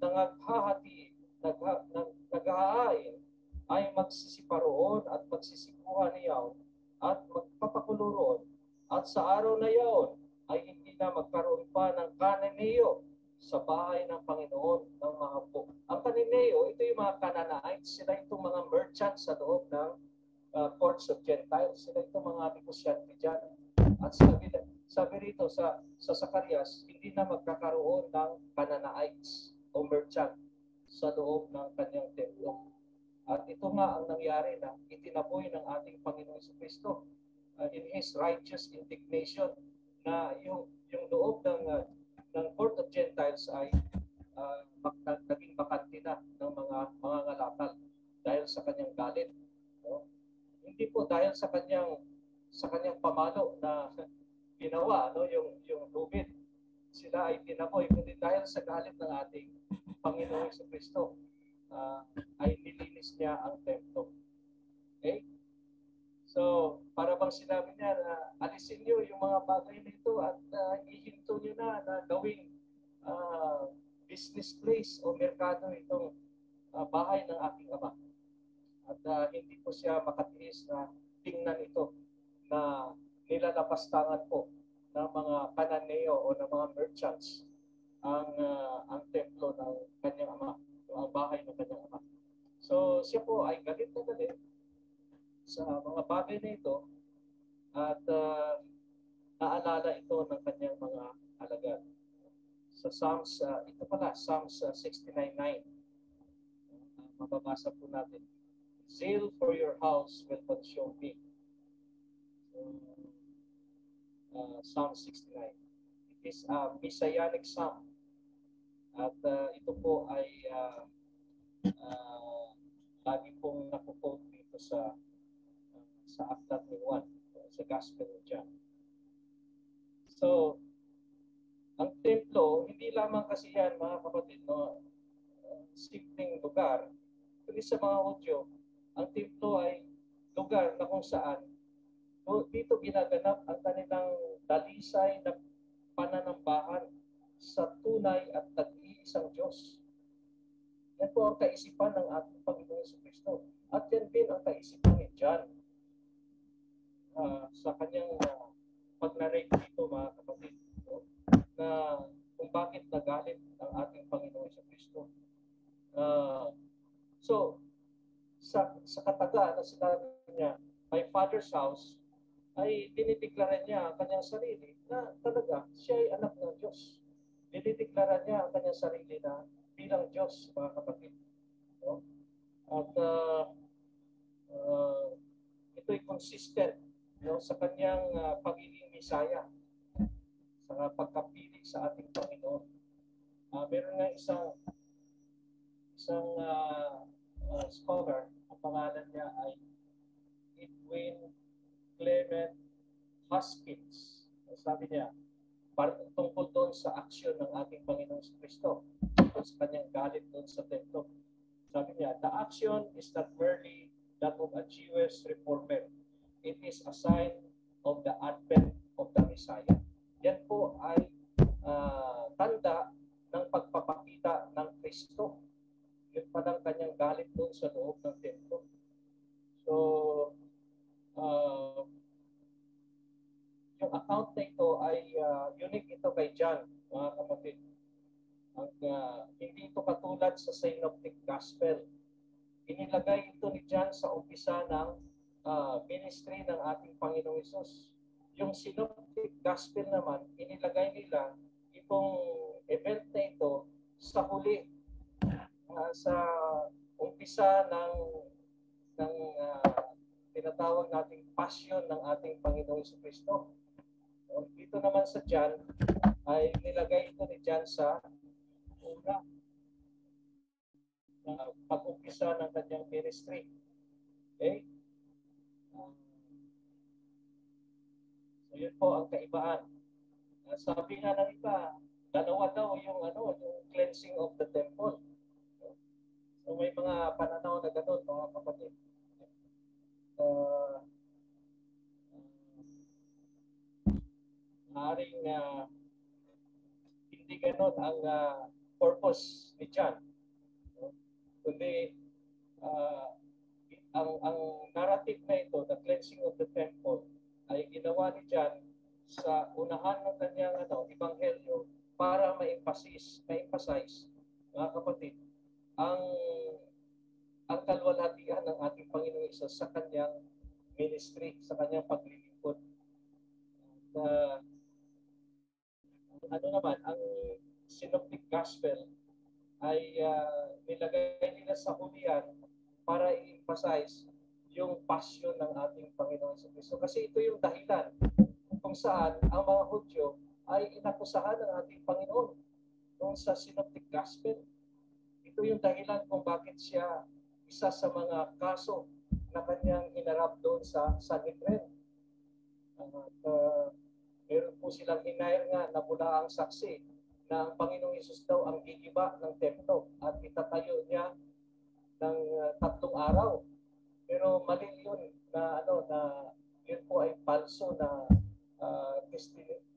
naghahain ay magsisiparoon at magsisikuha niyaw at magpapakulo. At sa araw na iyon ay hindi na magkaroon pa ng Kananeo sa bahay ng Panginoon ng mga hukbo. Ang Kananeo, ito yung mga Canaanites, sila itong mga merchants sa loob ng ports of Gentiles. Sila itong mga negosyante dyan. At sabi rito sa Zacarias, hindi na magkakaroon ng Canaanites o merchant sa loob ng kanyang templo. At ito nga ang nangyari na itinaboy ng ating Panginoon sa Kristo in His righteous indignation, na yung loob ng Port of Gentiles ay naging bakante na ng mga ngalakal dahil sa kanyang galit. No? Hindi po dahil sa kanyang pamalo na ginawa, no, yung lubid, sila ay tinaboy, kundi dahil sa galit ng ating Panginoon sa Kristo ay nilinis niya ang templo. Okay? So, para bang sinabi niya na alisin niyo yung mga bagay nito at ihinto niyo na gawing business place o merkado itong bahay ng aking Ama. At hindi po siya makatiis na tingnan ito na nilalapastangan po ng mga Kananeo o ng mga merchants ang templo ng kanyang Ama, o ang bahay ng kanyang Ama. So, siya po ay galit na galit sa mga bagay na ito at naalala ito ng kanyang mga alagad. Sa Psalms, ito pala, Psalms 69:9. Mababasa po natin. Zeal for your house will consume me. Psalm 69. It is a messianic psalm. At ito po ay lagi pong nakuquote dito sa aklat ni Juan, sa Gospel of John. So, ang templo, hindi lamang kasi yan, mga kapatid, no, simpleng lugar. Kundi sa mga Hudyo, ang templo ay lugar na kung saan dito ginaganap ang kanilang dalisay na pananambahan sa tunay at nag-iisang Diyos. Yan po ang kaisipan ng ating Panginoon sa Kristo. At yan din ang kaisipan ni John sa kanyang pag-narrate dito, mga kapatid, no? Na kung bakit nagalit ang ating Panginoon sa Kristo. So, sa kataga na sinabi niya, my Father's house, ay dinideklara niya ang kanyang sarili na talaga siya ay anak ng Diyos. Dinideklara niya ang kanyang sarili na bilang Diyos, mga kapatid. No? At ito'y consistent, no, sa kanyang pagiging Misaya, sa pagkapiling sa ating Panginoon. Meron nga isang scholar sabi niya, tungkol doon sa aksyon ng ating Panginoong Kristo, tungkol sa kanyang galit doon sa templo. Sabi niya, the action is not merely that of a Jewish reformer. It is a sign of the advent of the Messiah. Yan po ay tanda ng pagpapakita ng Kristo. Yun pa ng kanyang galit doon sa loob ng templo. So, yung account na ito ay unique ito kay John, mga kapatid. Hindi ito katulad sa Synoptic Gospel. Inilagay ito ni John sa umpisa ng ministry ng ating Panginoong Hesus. Yung Synoptic Gospel naman, inilagay nila itong event na ito sa huli, sa umpisa ng tinatawag nating passion ng ating Panginoong Kristo. Dito naman sa John, ay nilagay ito ni John sa una, pag-umpisa ng kanyang ministry. Okay? So yun po ang kaibaan. Sabi nga ng iba, dalawa daw yung cleansing of the temple. So may mga pananaw na gano'n, mga kapatid. Maaaring hindi gano'n ang purpose ni John. Kundi ang narrative na ito, the cleansing of the temple, ay ginawa ni John sa unahan ng kanyang ebanghelyo para ma-emphasize, mga kapatid, ang kalwalhatian ng ating Panginoong Hesus sa kanyang ministry, sa kanyang paglilingkod. Ang Synoptic Gospel ay nilagay nila sa hulihan para i-emphasize yung passion ng ating Panginoon sa Kristo. Kasi ito yung dahilan kung saan ang mga Hudyo ay inakusahan ng ating Panginoon noon sa Synoptic Gospel. Ito yung dahilan kung bakit siya isa sa mga kaso na kanyang hinarap doon sa Sanhedrin. Meron po silang hinire nga na mula ang saksi na ang Panginoong Hesus daw ang gigiba ng templo at itatayo niya ng 3 araw. Pero mali yun na yun po ay falso na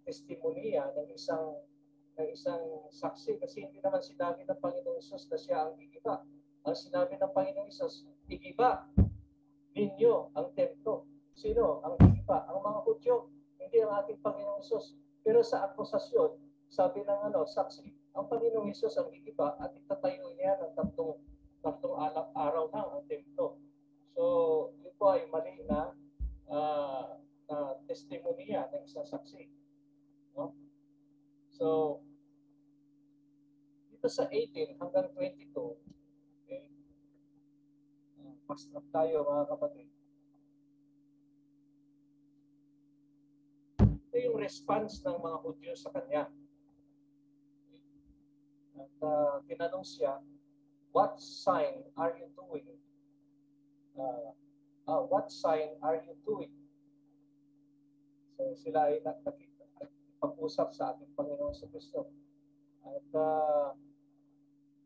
testimonya ng isang saksi, kasi hindi naman sinabi ng Panginoong Hesus na siya ang gigiba. Ang sinabi ng Panginoong Hesus, igiba ninyo ang templo. Sino ang gigiba? Ang mga Hudyo, hindi ang ating Panginoong Hesus. Pero sa akusasyon, sabi ng saksi, ang Panginoong Hesus ang gigiba at itatayo niya ng 3 araw na ang templo. So, ito ay mali na testimonya ng isang saksi. No? So, dito sa 18 hanggang 22, okay, fast track tayo, mga kapatid. Ito yung response ng mga Hudyo sa kanya. At tinanong siya, what sign are you doing? What sign are you doing? So sila ay pag-usap sa ating Panginoon sa Kristo. At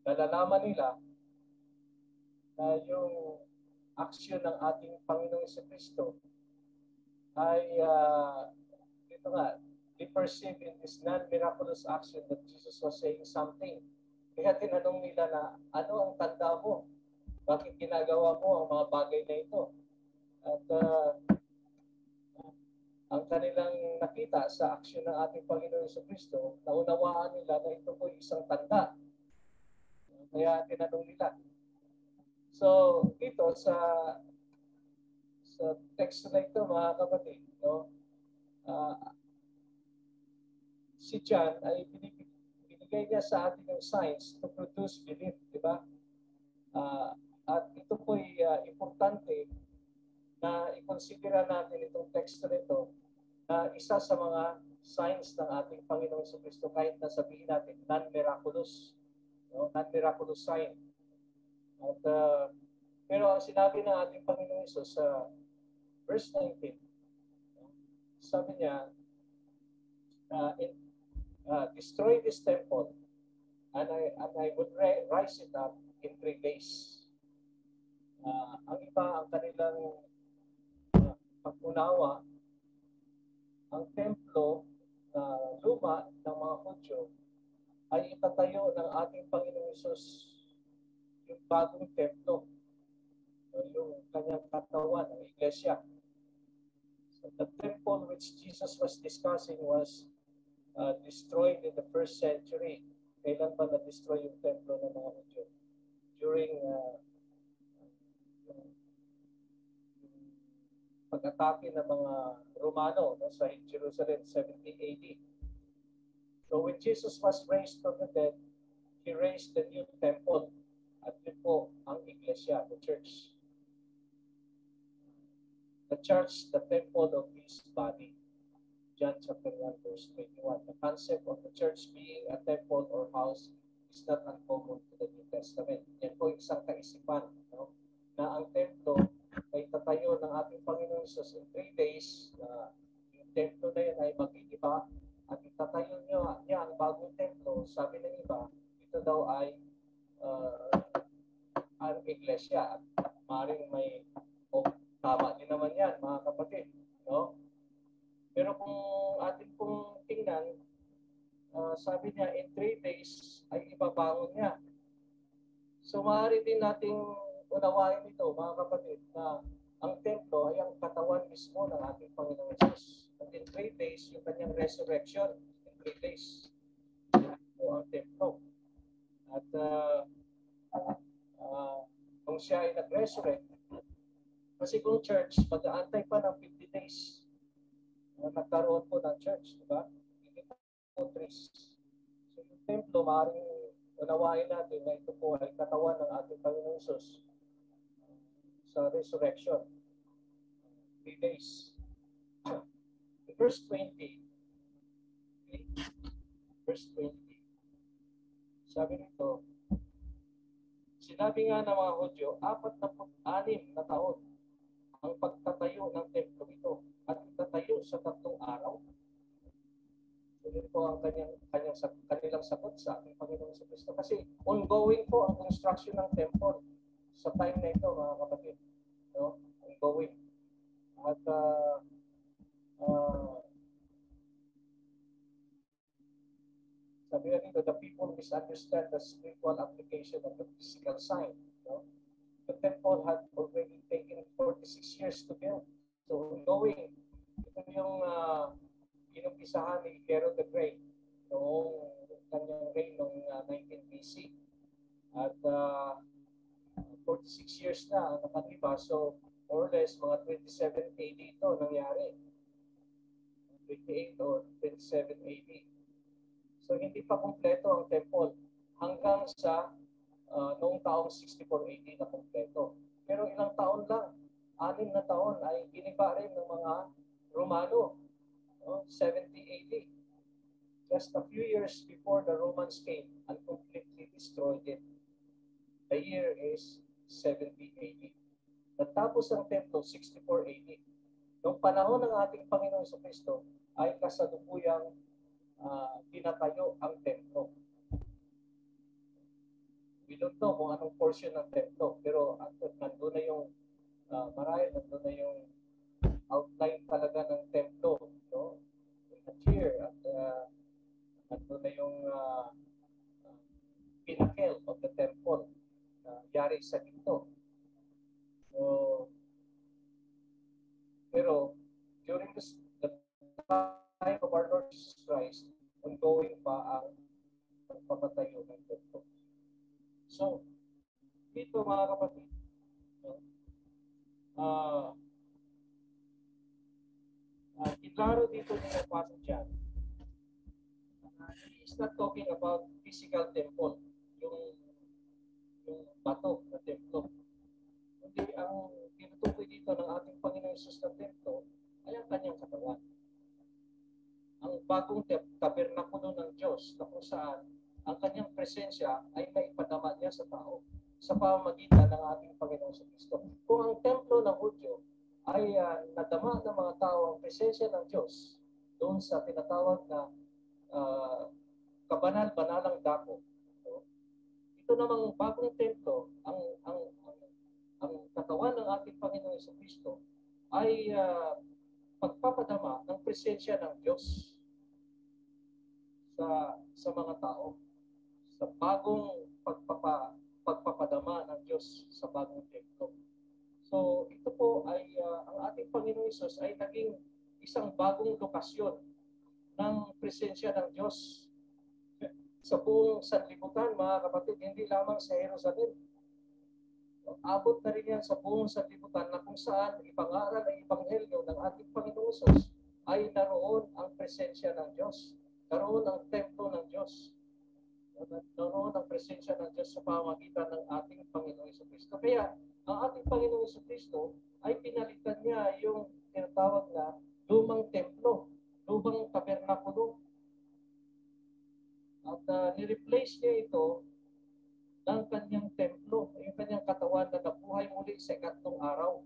nalalaman nila na yung aksyon ng ating Panginoon sa Kristo ay they perceive in this non-miraculous action that Jesus was saying something. Kaya tinanong nila na, ano ang tanda mo? Bakit ginagawa mo ang mga bagay na ito? At ang kanilang nakita sa aksyon ng ating Panginoon sa Kristo, naunawaan nila na ito po isang tanda. Kaya tinanong nila. So, dito sa text na ito, mga kapatid, no? Si John ay binigay niya sa atin yung signs to produce belief, di ba? At ito po ay importante na i-considera natin itong text na ito na isa sa mga signs ng ating Panginoon sa Kristo, kahit na sabihin natin non-miraculous, no? Non-miraculous sign. At, pero ang sinabi ng ating Panginoon sa verse 19, sabi niya, destroy this temple, and I would rise it up in 3 days. Ang iba, ang kanilang pag-unawa, ang templo na luma ng mga Hudyo ay itatayo ng ating Panginoong Hesus, yung bagong templo, yung kanyang katawan, ang iglesia. So the temple which Jesus was discussing was destroyed in the 1st century. Kailan ba na-destroy yung templo ng mga Hudyo? During pag-atake ng mga Romano sa Jerusalem, 70 AD. So when Jesus was raised from the dead, He raised the new temple. At yun po ang iglesia, the church. The church, the temple of His body. John chapter 1, verse 21. The concept of the church being a temple or house is not uncommon to the New Testament. Yan po isang kaisipan, no? Na ang templo ay tatayo ng ating Panginoon Jesus in 3 days. Yung templo na yun ay mag-iiba at itatayo niya ang bagong templo. Sabi ng iba, ito daw ay ang iglesia. At maaaring may tama din naman yan, mga kapatid. No? Pero kung atin pong tingnan, sabi niya, in 3 days ay ibabangon niya. So maaari din nating unawain ito, mga kapatid, na ang templo ay ang katawan mismo ng ating Panginoong Jesus. And in 3 days, yung kanyang resurrection, in 3 days, ito ang templo. At kung siya ay nag-resurrect, kasi kung church, mag-aantay pa ng 50 days na nagkaroon po ng church, di ba? Hindi po 3. So yung templo, maaaring unawain natin na ito po ay katawan ng ating Panginoong Jesus sa resurrection. 3 days. Verse 20. Okay. Verse 20. Sabi nito, sinabi nga ng mga Hudyo, 46 na taon ang pagtatayo ng templo ito at itatayo sa 3 araw. So yun po ang kanilang sagot sa ating Panginoong Kristo. Kasi ongoing po ang construction ng temple sa time na ito, mga kapatid. No? Ongoing. At sabi na dito, the people misunderstand the spiritual application of the physical sign. No? The temple had already taken 46 years to build. So ongoing. Ito yung inumpisahan ni Herod the Great noong kanyang reign noong 19 BC. At 46 years na ang nakalipa. So more or less, mga 27 AD ito nangyari. 28 or 27 AD. So hindi pa kumpleto ang temple hanggang sa noong taong 64 AD na kumpleto. Pero ilang taon lang, 6 na taon ay giniba rin ng mga Romano, 70 AD. Just a few years before the Romans came and completely destroyed it. The year is 70 AD. Natapos ang templo 64 AD. Noong panahon ng ating Panginoon sa Kristo ay kasalukuyang tinatayo ang templo. We don't know kung anong portion ng templo, pero nandun na yung marahil nandun na yung outline talaga ng templo, no? The chair at nandun na yung pinnacle of the temple na yari sa ginto. So, pero during the time of our Lord Jesus Christ, ongoing pa ang pagpapatayo ng templo. So, dito mga kapatid, iklaro dito nila pasok dyan. He's not talking about physical temple, yung bato na templo. Hindi, ang tinutukoy dito ng ating Panginoon Jesus na templo ay ang kanyang katawan. Ang bagong tabernakulo ng Diyos na kung saan ang kanyang presensya ay maipadama niya sa tao sa pamamagitan ng ating Panginoon sa Kristo. Kung ang templo ng Hudyo ay nadama ng mga tao ang presensya ng Diyos doon sa tinatawag na kabanal-banalang dako. So, ito namang bagong templo, ang katawan ng ating Panginoong Jesucristo ay pagpapadama ng presensya ng Diyos sa mga tao, sa bagong pagpapadama ng Diyos sa bagong templo. So ito po ay ang ating Panginoong Hesus ay naging isang bagong lokasyon ng presensya ng Diyos sa buong sanlibutan, mga kapatid, hindi lamang sa Jerusalem. Abot na rin yan sa buong sanlibutan na kung saan ipangaral ang ebanghelyo ng ating Panginoong Hesus ay naroon ang presensya ng Diyos. Naroon ang templo ng Diyos. Naroon ang presensya ng Diyos sa pamamagitan ng ating Panginoong Jesucristo. Kaya ang ating Panginoong Jesucristo ay pinalitan niya yung tinatawag na lumang templo, lumang tabernakulo. At ni-replace niya ito ng kanyang templo, yung kanyang katawan na nabuhay muli sa ikatlong araw.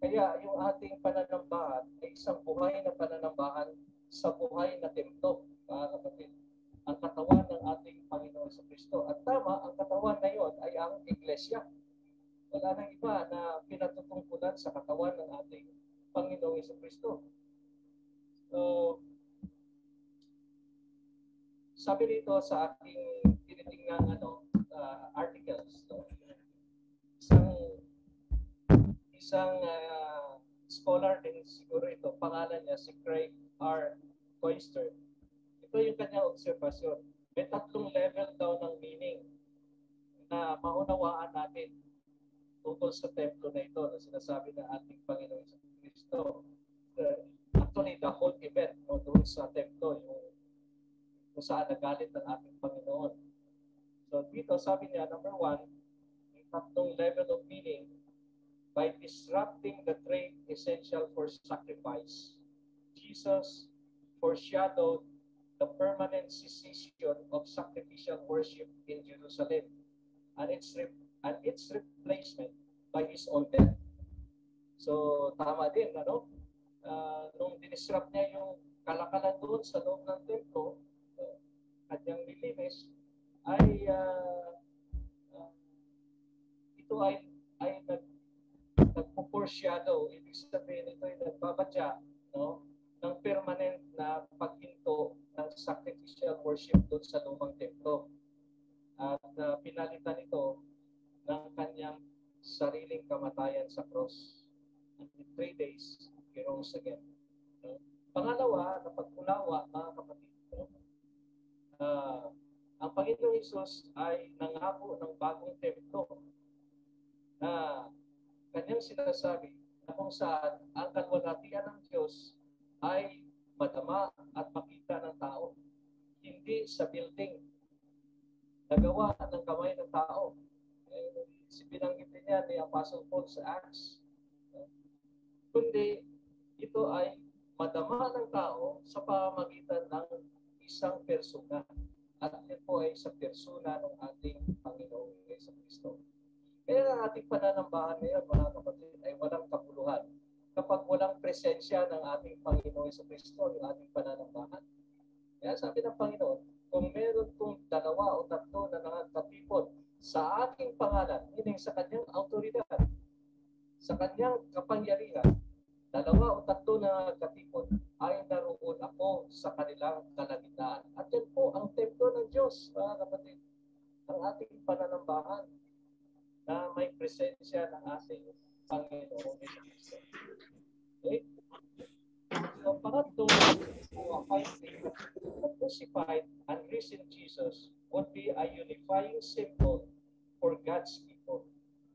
Kaya yung ating pananambahan ay isang buhay na pananambahan sa buhay na templo, mga kapatid. Ang katawan ng ating Panginoon Jesucristo. At tama, ang katawan na yon ay ang iglesia. Wala nang iba na pinatutungkulan sa katawan ng ating Panginoong Jesucristo. So, sabi rito sa ating tinitingnang articles, so, isang scholar din siguro ito, pangalan niya si Craig R. Koister. Ito yung kanyang obserbasyon. May 3 level daw ng meaning na maunawaan natin tungkol sa templo na ito na sinasabi ng ating Panginoon sa Kristo. Actually, the whole event doon sa templo, kung saan nagalit ng ating Panginoon. So dito sabi niya, number 1, yung 3 level of meaning, by disrupting the trait essential for sacrifice, Jesus foreshadowed the permanent cessation of sacrificial worship in Jerusalem and its replacement by His own death. So tama din, nung dinisrupt niya yung kalakalan doon sa loob ng templo, kanyang nilinis, ay ito ay nagpo-foreshadow. Ibig sabihin, ito ay nagbabadya ng permanent na paghinto ng sacrificial worship doon sa lumang templo. At pinalitan ito ng kanyang sariling kamatayan sa cross. And in 3 days, He rose again. Pangalawa, na pag-unawa, mga kapatid, ang Panginoong Hesus ay nangako ng bagong templo na kanyang sinasabi na kung saan ang kalwalhatian ng Diyos ay madama at makita ng tao. Hindi sa building na gawa ng kamay ng tao. Binanggit niya ni Apostle Paul sa Acts. Kundi ito ay madama ng tao sa pamamagitan ng isang persona. At ito po ay sa persona ng ating Panginoong Jesucristo. Kaya ang ating pananambahan ngayon, mga kapatid, ay walang kabuluhan. Kapag walang presensya ng ating Panginoong Jesucristo, yung ating pananambahan. Kaya sabi ng Panginoon, kung meron kong 2 o 3 na nakatipon sa aking pangalan, meaning sa kanyang autoridad, sa kanyang kapangyarihan, 2 o 3 na katipon, ay naroon ako sa kanilang kalagitnaan. At yan po ang templo ng Diyos, mga kapatid. Ang ating pananambahan na may presensya ng ating Panginoong Jesucristo. Okay? So, pangatlo, the crucified and risen Jesus would be a unifying symbol for God's people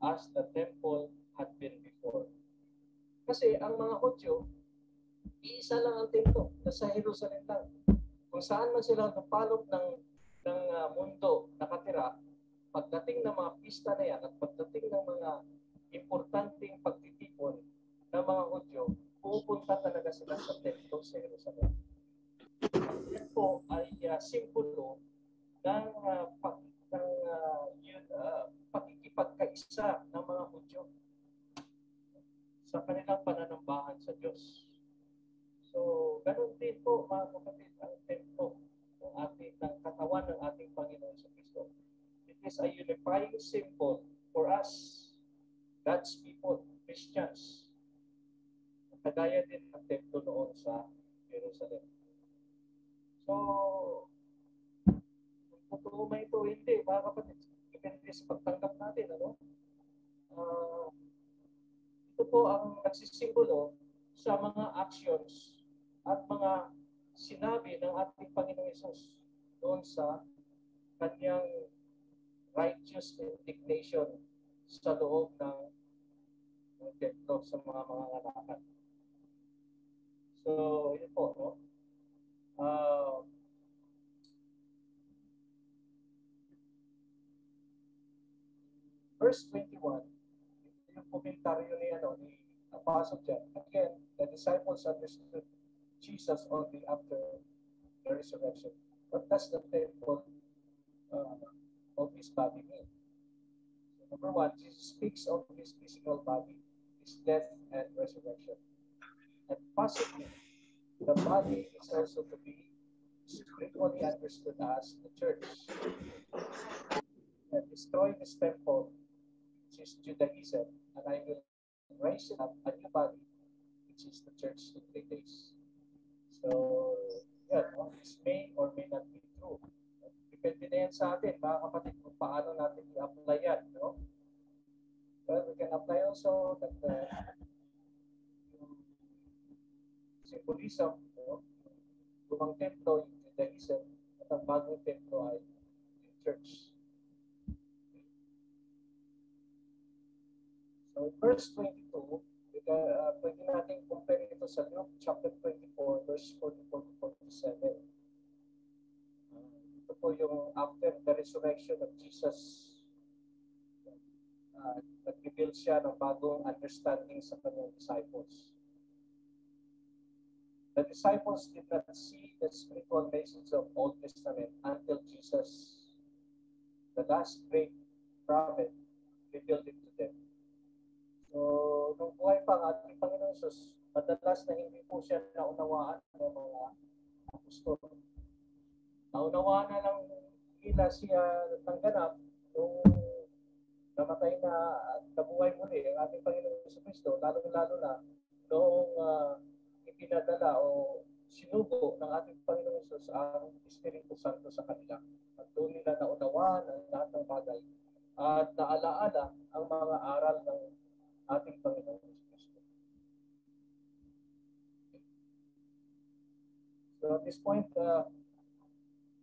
as the temple had been before. Kasi ang mga Hudyo, iisa lang ang templo, nasa Jerusalem lang. Kung saan man sila napalop ng mundo nakatira, pagdating ng mga pista na yan at pagdating ng mga importanteng pagtitipon ng mga Hudyo, pupunta talaga sila sa templo sa Jerusalem. Yan po ay simbolo ng pakikipagkaisa ng mga Hudyo sa kanilang pananambahan sa Diyos. So, ganun din po, mga kapatid, ang templo ng katawan ng ating Panginoon sa Kristo. It is a unifying symbol for us, God's people, Christians. Kagaya din ang templo noon sa Jerusalem. So, kung totoo man ito, hindi, mga kapatid, depende sa pagtanggap natin, ano? Ito po ang nagsisimbolo sa mga actions at mga sinabi ng ating Panginoong Hesus doon sa kanyang righteous indignation sa loob ng templo sa mga nganakan. So, yun po, no? Verse 21, yung komentaryo ni Apostle John. Again, the disciples understood Jesus only after the resurrection. What does the temple of his body mean? So, number one, Jesus speaks of his physical body, his death and resurrection. And possibly, the body is also to be spiritually understood as the church. And destroy this temple, which is Judaism, and I will raise it up a new body, which is the church in 3 days. So, yeah, this may or may not be true. Depende na yan sa atin, mga kapatid, kung paano natin i-apply yan, no? Well, we can apply also that symbolism, no? Lumang templo, yung Judaism, at ang bagong templo ay yung church. So, verse 22, pwede natin compare ito sa Luke chapter 24, verse 44 to 47. Ito po yung after the resurrection of Jesus, nag-reveal siya ng bagong understanding sa kanyang disciples. The disciples did not see the spiritual message of Old Testament until Jesus, the last great prophet, revealed it to them. So, nung buhay pa ang ating Panginoon Jesus, madalas na hindi po siya naunawaan ng mga apostol. Naunawaan na lang nila siya nangganap nung namatay na at nabuhay muli ang ating Panginoon Jesucristo, lalong-lalo na noong ipinadala o sinugo ng ating Panginoon Jesus ang Espiritu Santo sa kanila. At doon nila naunawaan ang lahat ng bagay at naalaala ang mga aral ng ating Panginoon Jesucristo. So at this point,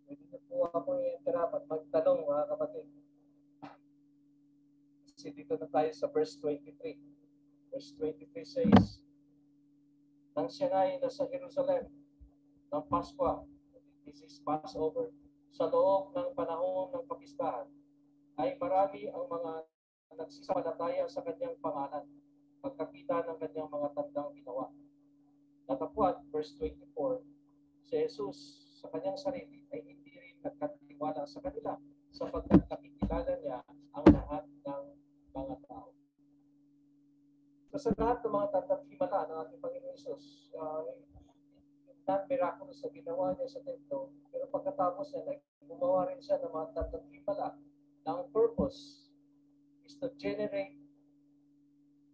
pwede na po ako i-interrupt at magtanong, mga kapatid. Kasi dito na tayo sa verse 23. Verse 23 says, nang siya nga ay nasa Jerusalem ng Paskwa, this is Passover, sa loob ng panahon ng kapistahan, ay marami ang mga nagsisampalataya sa kanyang pangalan, pagkakita ng kanyang mga tandang ginawa. Natapwat, verse 24, si Jesus sa kanyang sarili ay hindi rin nagkatiwala sa kanila sapagkat nakikilala niya ang lahat ng mga tao. So, sa lahat ng mga tandang himala ng ating Panginoon Jesus, non-miraculous na ginawa niya sa templo, pero pagkatapos niya, gumawa rin siya ng mga tandang himala na ang purpose is to generate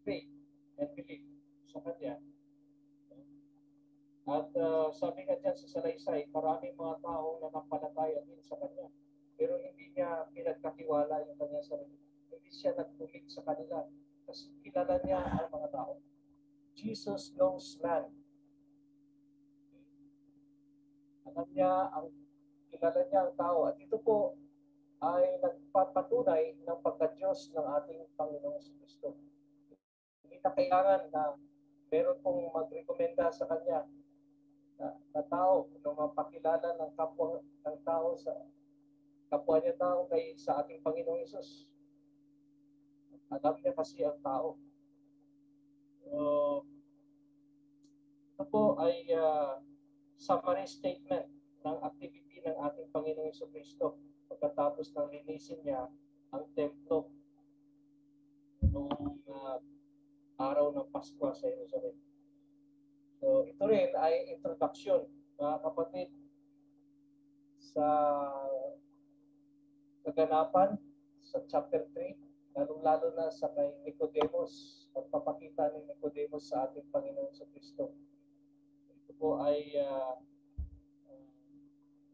faith and belief sa Kanya. At sabi nga dyan sa salaysay, maraming mga taong nanampalataya din sa Kanya. Pero hindi niya pinagkatiwala yung Kanya sarili. Hindi siya nagtumig sa kanila kasi kilala niya ang mga tao. Jesus knows man. Alam niya, kilala niya ang tao. At ito po ay nagpapatunay ng pagka-Diyos ng ating Panginoong Kristo. Hindi na kailangan na meron pong magrekomenda sa Kanya na tao, nung mapakilala ng kapwa ng tao sa kapwa niya tao sa ating Panginoong Hesus. Alam niya kasi ang tao. Ito po ay summary statement ng activity ng ating Panginoong Jesucristo pagkatapos ng linisin niya ang templo noong araw ng Paskwa. sa Jerusalem. So ito rin ay introduction, mga kapatid, sa kaganapan sa chapter 3, lalong-lalo na sa kay Nicodemus, pagpapakita ni Nicodemus sa ating Panginoon sa Kristo. Ito po ay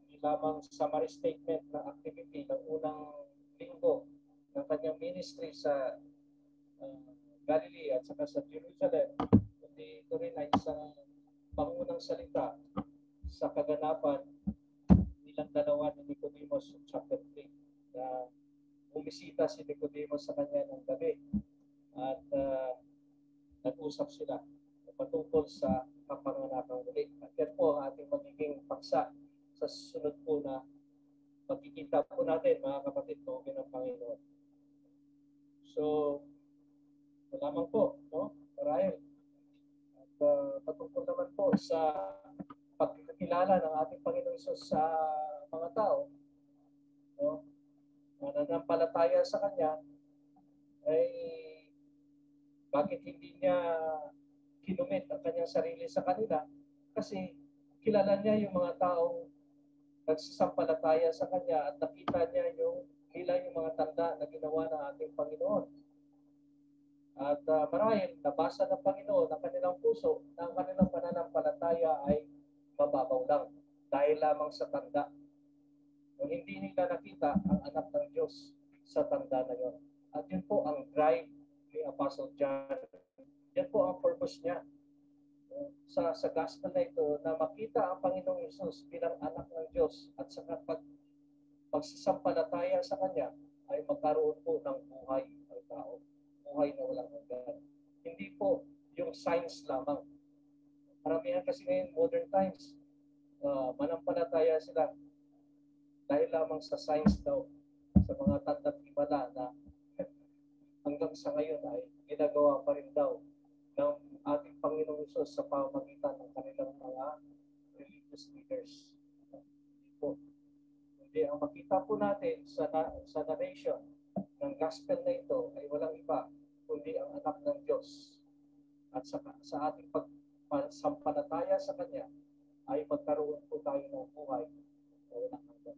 hindi lamang summary statement ng activity ng unang linggo ng kanyang ministry sa Galilee at saka sa Jerusalem, kundi ito rin ay isang pangunang salita sa kaganapan nilang dalawa ni Nicodemus sa chapter 3. Na bumisita si Nicodemus sa kanya ng gabi at nag-usap sila patungkol sa kapanganakang muli. At yan po ang ating magiging paksa sa susunod po na magkikita po natin, mga kapatid, tuwagin ng Panginoon. So, lamang po, no? Marahil. At patungkol naman po sa pagkikilala ng ating Panginoon Isus sa mga tao, no? Nananampalataya sa Kanya, ay bakit hindi niya kinumit ang kanyang sarili sa kanila? Kasi kilala niya yung mga taong nagsisampalataya sa Kanya at nakita niya yung mga tanda na ginawa ng ating Panginoon. At marahil nabasa ng Panginoon ang kanilang puso na ang kanilang pananampalataya ay mababaw lang dahil lamang sa tanda. Nung hindi nila nakita ang anak ng Diyos sa tanda na yon. At yun po ang drive ni Apostle John. Yan po ang purpose niya sa gospel na ito, na makita ang Panginoong Hesus bilang anak ng Diyos at sa pagsasampalataya sa Kanya ay magkaroon po ng buhay ang tao. Buhay na walang hanggan. Hindi po yung science lamang. Maramihan kasi ngayon, modern times, manampalataya sila dahil lamang sa science daw, sa mga tanda't himala na hanggang sa ngayon ay ginagawa pa rin daw ng ating Panginoong Hesus sa pamamagitan ng kanilang mga religious leaders. Hindi, ang makita po natin sa narration ng gospel na ito ay walang iba kundi ang anak ng Diyos. At sa ating pagsampalataya sa Kanya ay magkaroon po tayo ng buhay na walang hanggan.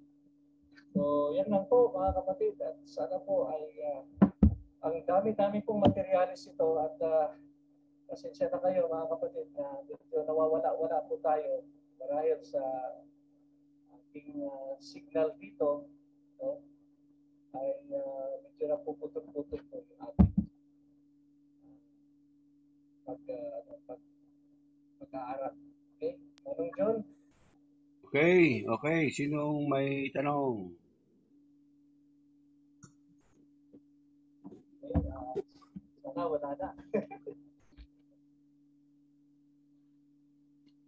So, yan lang po, mga kapatid. At sana po ay ang dami-dami pong materialis ito at pasensya na kayo, mga kapatid, na dito nawawala-wala po tayo marahil sa ating signal dito, no? Ay medyo na puputok-putok po yung ating pag-aaral. Okay? Manong John? Okay. Sinong may tanong? Okay, sana wala na.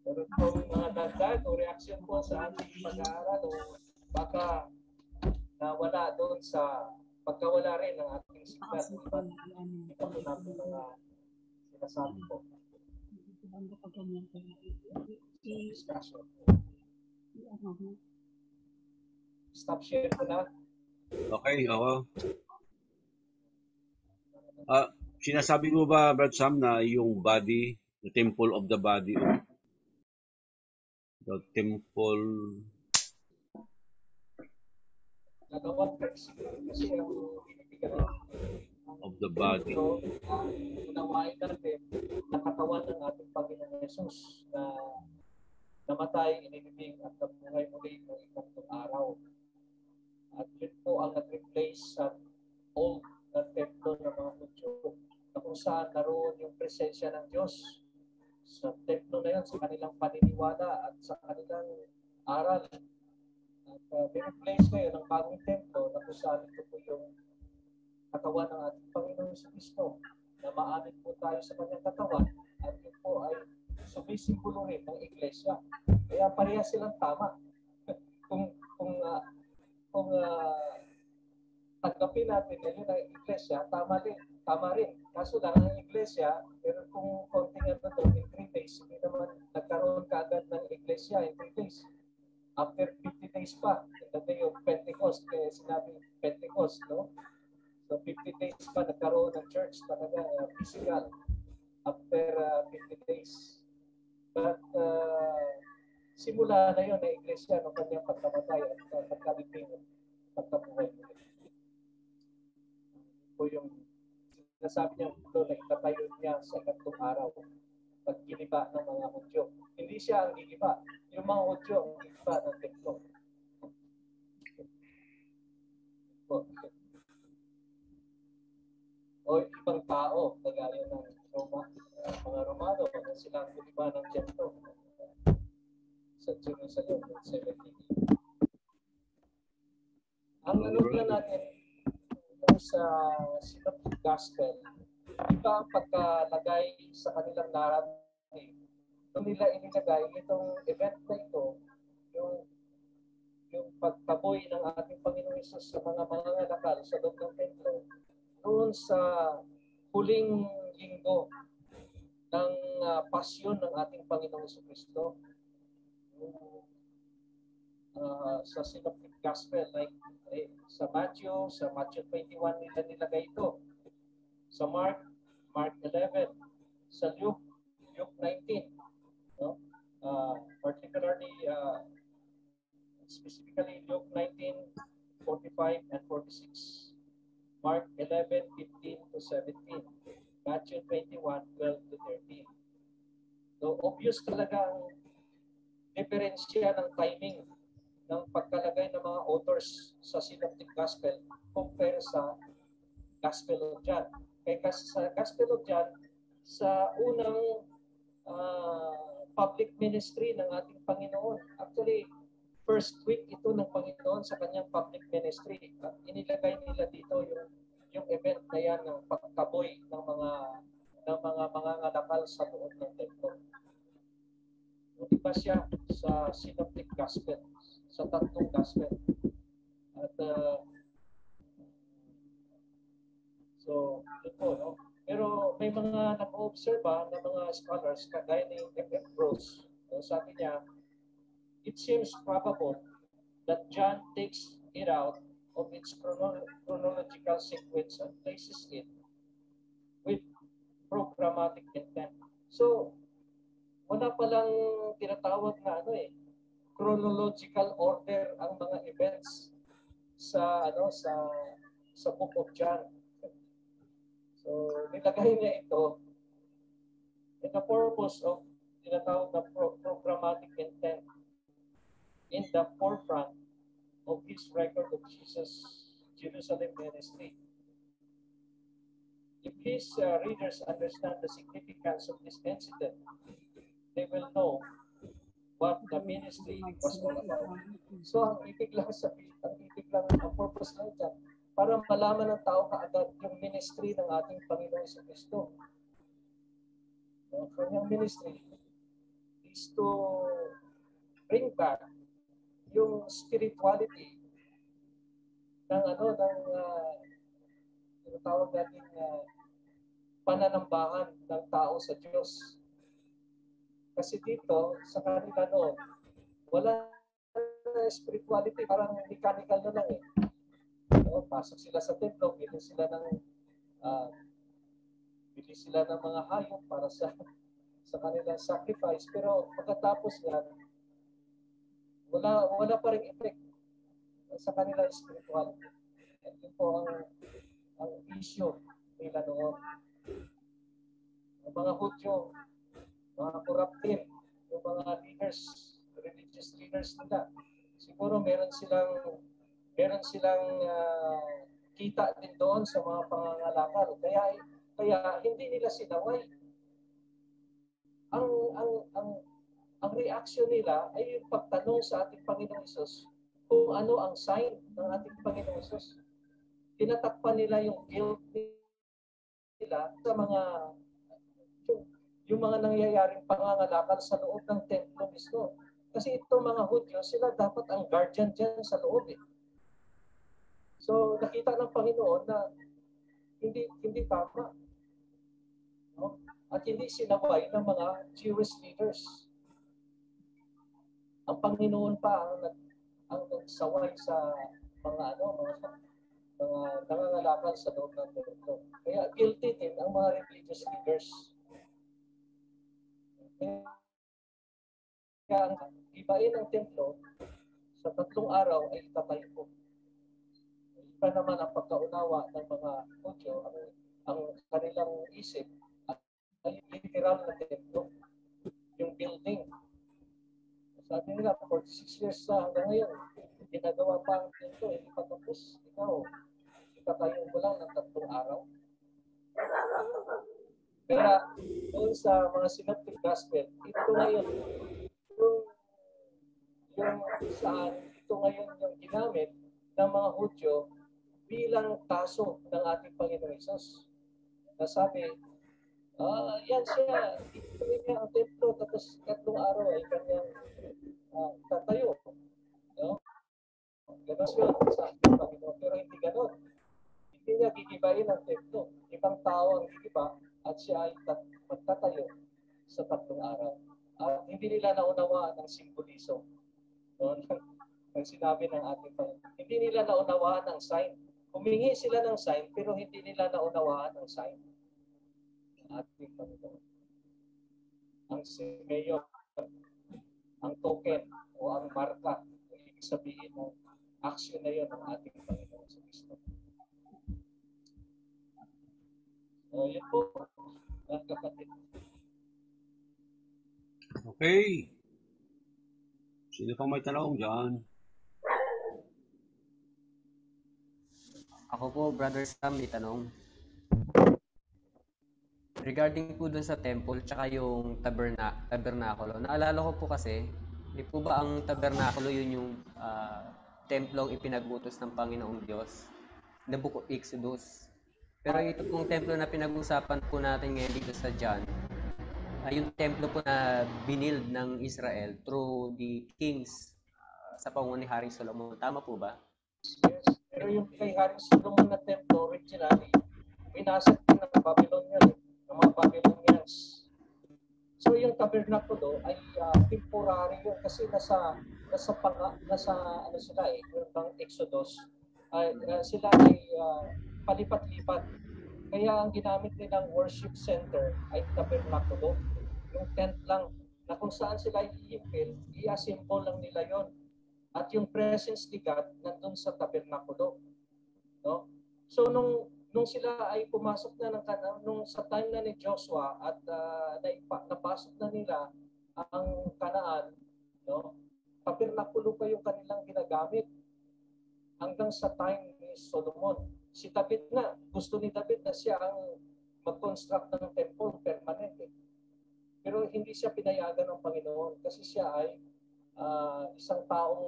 Meron po mga dagdag o reaction po sa ating pag-aaral o baka nawala doon sa pagkawala rin ng ating signal. Ito po natin mga sinasabi po. Discussion. Stop share ko na. Okay, ako. Sinasabi mo ba, Brad Sam, na yung body, the temple of the body, the temple Dalawang text kasi ang binibigyan of the body. Unawain natin na katawan ng ating Panginoon Yesus na namatay, inilibing at nabuhay muli ng ikatlong araw. At yun po ang nag-replace sa old na templo ng mga Hudyo na kung saan naroon yung presensya ng Diyos sa templo na yun, sa kanilang paniniwala at sa kanilang aral. At ni-replace ngayon ang bagong templo na kung saan ito po yung katawan ng ating Panginoon sa Kristo na maamin po tayo sa kanyang katawan at yun po ay sumisimbolo rin ng iglesia. Kaya pareha silang tama. kung tanggapin natin na yun ang iglesia, tama rin. Kaso lang ang iglesia, pero kung konting doon, in 3 days, hindi naman nagkaroon kaagad ng iglesia in 3 days. After 50 days pa, in the day of Pentecost, kaya sinabi Pentecost, no? So 50 days pa nagkaroon ng church talaga physical. after 50 days. But simula na yun na iglesia ng kanyang pagkamatay at pagkalibing at pagkabuhay ulit. Ito yung sinasabi niya ito na itatayo niya sa ikatlong araw pag giniba ng mga Hudyo. Hindi siya ang giniba. Yung mga Hudyo ang giniba ng templo. O ibang tao, kagaya ng mga Romano na silang giniba ng templo sa Jerusalem ng 70. Ang ano na natin sa Synoptic Gospel, iba ang pagkalagay sa kanilang narrative. Nung nila inilagay itong event na ito, yung pagtaboy ng ating Panginoon Hesus sa mga mangangalakal sa loob ng templo, noon sa huling linggo ng pasyon ng ating Panginoong Jesucristo. Sa Synoptic Gospel, like sa Matthew 21 nila nilagay ito. Sa Mark 11. Sa Luke 19. No? Particularly, specifically Luke 19, 45 and 46. Mark 11, 15 to 17. Matthew 21, 12 to 13. So, obvious talaga ang diferensya ng timing ng pagkalagay ng mga authors sa Synoptic Gospel compare sa Gospel of John. Kaya kasi sa Gospel of John, sa unang public ministry ng ating Panginoon, actually, first week ito ng Panginoon sa kanyang public ministry. Inilagay nila dito yung event na yan ng pagkaboy ng mga ngalakal sa loob ng templo. Iba siya sa Synoptic Gospel, sa tatlong Gospel. At so, yun po, no? Pero may mga nag-observe na mga scholars, kagaya ni F.F. Bruce, sabi niya, it seems probable that John takes it out of its chronological sequence and places it with programmatic intent. So, wala palang tinatawag na chronological order ang mga events sa Book of John. So, nilagay niya ito in the purpose of tinatawag na programmatic intent in the forefront of his record of Jesus' Jerusalem ministry. If his readers understand the significance of this incident, they will know what the ministry was all about. So, ang purpose lang dyan, para malaman ng tao kaagad yung ministry ng ating Panginoong Jesucristo. Ang kanyang ministry is to bring back yung spirituality ng tawag natin pananambahan ng tao sa Diyos. Kasi dito, sa kanila noon, wala na spirituality, parang mechanical na lang eh. Pasok sila sa templo, bili sila ng mga hayop para sa kanilang sacrifice. Pero pagkatapos yan, wala pa rin effect sa kanilang spirituality. At yun po ang issue nila noon. Ang mga Hudyo, mga corrupted, yung mga leaders, religious leaders nila, siguro meron silang kita din doon sa mga pangangalakal. Kaya hindi nila sinaway. Ang reaction nila ay yung pagtanong sa ating Panginoong Hesus kung ano ang sign ng ating Panginoong Hesus. Tinatakpan nila yung guilt nila sa yung mga nangyayaring pangangalakal sa loob ng templo mismo. Kasi itong mga Hudyo, sila dapat ang guardian dyan sa loob eh. So, nakita ng Panginoon na hindi tama. No? At hindi sinabay ng mga Jewish leaders. Ang Panginoon pa ang nagsaway sa mga nangangalakal sa loob ng templo. Kaya guilty din ang mga religious leaders Kaya ang ibain ng templo sa 3 araw ay itatayo ko. Iba naman ang pagkaunawa ng mga Hudyo, ang kanilang isip ay literal na templo, yung building. Sabi nila, 46 years na hanggang ngayon, ginagawa pa ang templo, hindi pa tapos. Ikaw, itatayo mo lang ng 3 araw. Kaya doon sa mga synoptic gospel, ito ngayon, yung saan ito ngayon yung ginamit ng mga Hudyo bilang kaso ng ating Panginoon Hesus. Nasabi, yan siya, ituloy niya ang templo, tapos 3 araw ay kanyang tatayo. No? Ganon yun sa ating Panginoon. Pero hindi ganon. Hindi niya gigibayin ang templo. Ibang tao ang gigiba at siya ay magtatayo sa 3 araw. At hindi nila naunawaan ang simbolismo. No? Ang sinabi ng ating Panginoon. Hindi nila naunawaan ang sign. Humingi sila ng sign, pero hindi nila naunawaan ang sign ng ating Panginoon. Ang simeyon, ang token, o ang marka, ang ibig sabihin ng action na yun ng ating Panginoon sa Kristo. So, yun po, mga kapatid. Okay. Sino pang may tanong dyan? Ako po, Brother Sam, may tanong. Regarding po dun sa temple, tsaka yung tabernakulo. Naalala ko po kasi, di po ba ang tabernakulo yun yung templong ipinag-utos ng Panginoong Diyos? The Book of Exodus. Pero ito pong templo na pinag-usapan po natin ngayon dito sa John, yung templo po na binild ng Israel through the kings sa pangunahan ni Haring Solomon. Tama po ba? Yes. Pero yung kay Haring Solomon na templo, originally, binasag din ng Babylonian, ng mga Babylonians. So yung tabernakulo ay temporary yun kasi nasa ano sila yung bang Exodus, sila ay palipat-lipat. Kaya ang ginamit nilang worship center ay tabernakulo, yung tent lang na kung saan sila iimpil, i-assemble lang nila yon. At yung presence ni God nandun sa tabernakulo. No? So nung sila ay pumasok na ng nung sa time na ni Joshua at napasok na nila ang Kanaan, no? Tabernakulo pa yung kanilang ginagamit hanggang sa time ni Solomon. Si David nga, gusto ni David na siya ang mag-construct ng temple permanent. Pero hindi siya pinayagan ng Panginoon kasi siya ay isang taong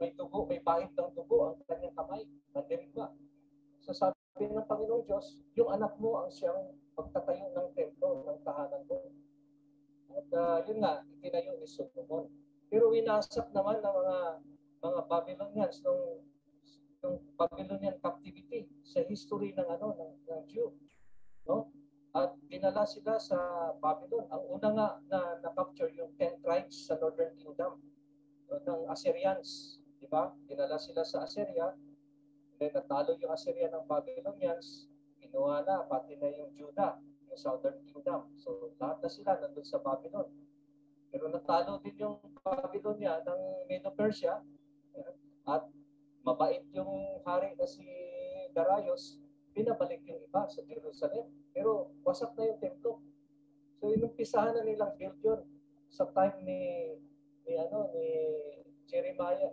may dugo, may bahid ng dugo ang kanyang kamay. Nandirigma. So sabi ng Panginoong Diyos, yung anak mo ang siyang magtatayo ng templo, ng tahanan mo. At yun nga, itinayo ni Solomon. Pero winasak naman ng mga Babylonians nung Babylonian captivity sa history ng ng Jew, no? At dinala sila sa Babylon. Ang una nga na capture yung 10 tribes sa Northern Kingdom ng Assyrians, di ba? Dinala sila sa Assyria. Then natalo yung Assyria ng Babylonians, kinuha na pati na yung Judah, yung Southern Kingdom. So lahat na sila nandun sa Babylon. Pero natalo din yung Babylonia ng Medo-Persia at mabait yung hari na si Darius, pinabalik yung iba sa Jerusalem. Pero wasak na yung templo. So inumpisahan na nilang build yun sa time ni Jeremiah,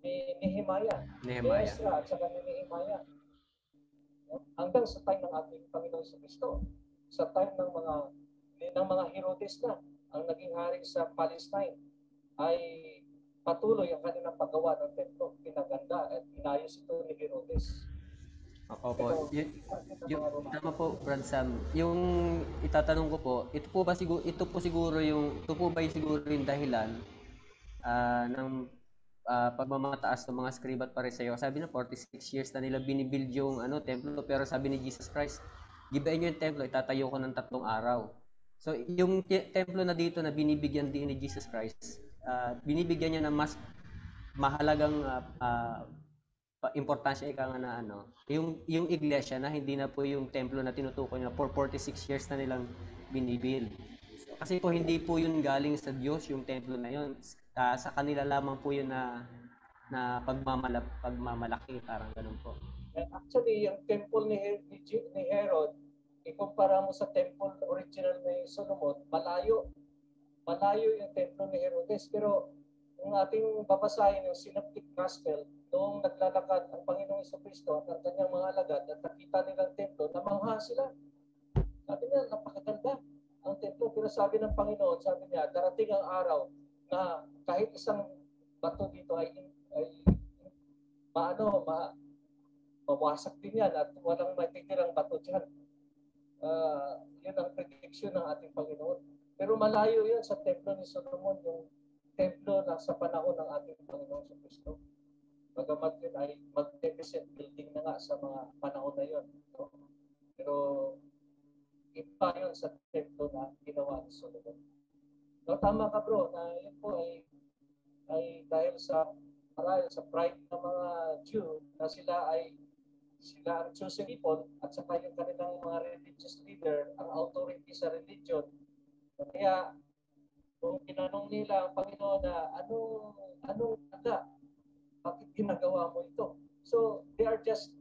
ni Nehemiah, Ezra, at saka ni Nehemiah. Hanggang sa time ng ating Panginoon sa Kristo, sa time ng mga Herodes na ang naging hari sa Palestine, ay patuloy ang kanilang paggawa ng templo, pinaganda at inayos ito ni Herodes. Opo. Tama po, Brad Sam. Yung itatanong ko po, ito po ba siguro yung dahilan ng pagmamataas ng mga scribe at pariseo? Sabi na 46 years na nila binibuild yung templo, pero sabi ni Jesus Christ, gibain niyo yung templo, itatayo ko ng 3 araw. So yung templo na dito na binibigyan din ni Jesus Christ, binibigyan niya ng mas mahalagang importansya na yung iglesia na hindi na po yung templo na tinutukoy na for 46 years na nilang binibuild. Kasi po hindi po yun galing sa Diyos yung templo na yun. Sa kanila lamang po yun na pagmamalaki, parang ganun po. Actually, yung temple ni Herod, ikumpara mo sa temple original ni Solomon, malayo. Malayo yung templo ni Herodes. Pero yung ating babasahin yung Synoptic Gospel, noong naglalakad ang Panginoong Jesucristo at ang kanyang mga alagad at nakita nilang templo, namangha sila. Sabi niya, napakaganda ang templo. Pero sabi ng Panginoon, sabi niya, darating ang araw na kahit isang bato dito ay mawasak din yan at walang matitirang bato dyan. Yun ang prediction ng ating Panginoon. Pero malayo yan sa templo ni Solomon, yung templo na sa panahon ng ating Panginoon sa Kristo. Bagamat yun ay magnificent building na nga sa mga panahon na yun. No? Pero iba yun sa templo na ginawa ni Solomon. No, tama ka bro, na yun po ay dahil sa pride ng mga Jew na sila ang chosen people at saka yung kanilang mga religious leader, ang authority sa religion. Kaya kung tinanong nila ang Panginoon na anong tanda, bakit ginagawa mo ito? So they are just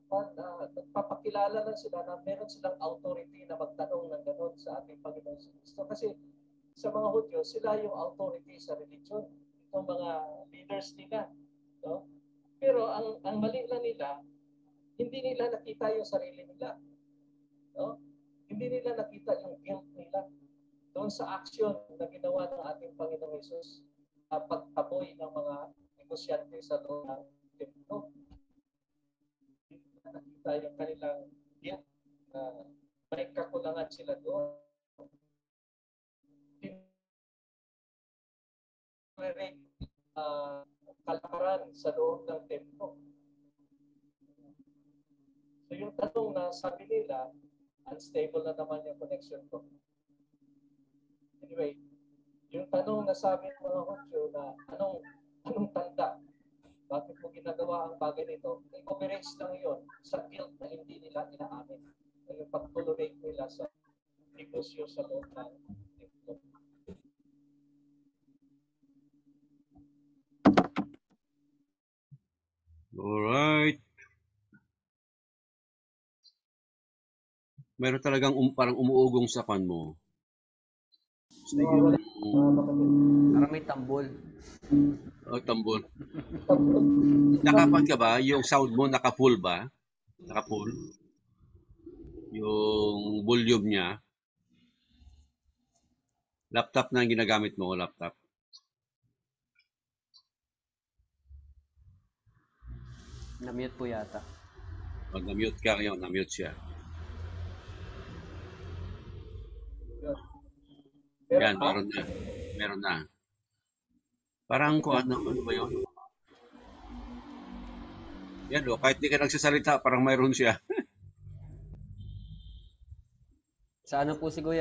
nagpapakilala lang sila na meron silang authority na magtanong ng gano'n sa ating Panginoon sa Kristo. Kasi sa mga Hudyo, sila yung authority sa religion. Itong mga leaders nila. No? Pero ang mali lang nila, hindi nila nakita yung sarili nila. No? Hindi nila nakita yung guilt nila doon sa action na ginawa ng ating Panginoong Hesus na pagtaboy ng mga negosyante sa loob ng templo. Hindi nila nakita yung kanilang guilt na may kakulangan sila doon. Kalakaran sa loob ng templo. So yung tanong na sabi nila, unstable na naman yung connection ko. Anyway, yung tanong na sabi ng mga Hudyo na anong tanda? Bakit mo ginagawa ang bagay nito? I-operates lang yun sa guilt na hindi nila inaamin. Yung pag-tolerate nila sa negosyo sa loob ng templo. Alright. Meron talagang parang umuugong sa kan mo. So, yung... Parang may tambol. Tambol. Nakapan ka ba? Yung sound mo naka-full ba? Naka-full? Yung volume niya? Laptop na ang ginagamit mo, laptop? Na-mute po yata. Pag na-mute ka ngayon, na-mute siya. Yan, meron na. Parang kung ano ba yun? Yan o, kahit di ka nagsasalita, parang mayroon siya. Sa ano po si Kuya?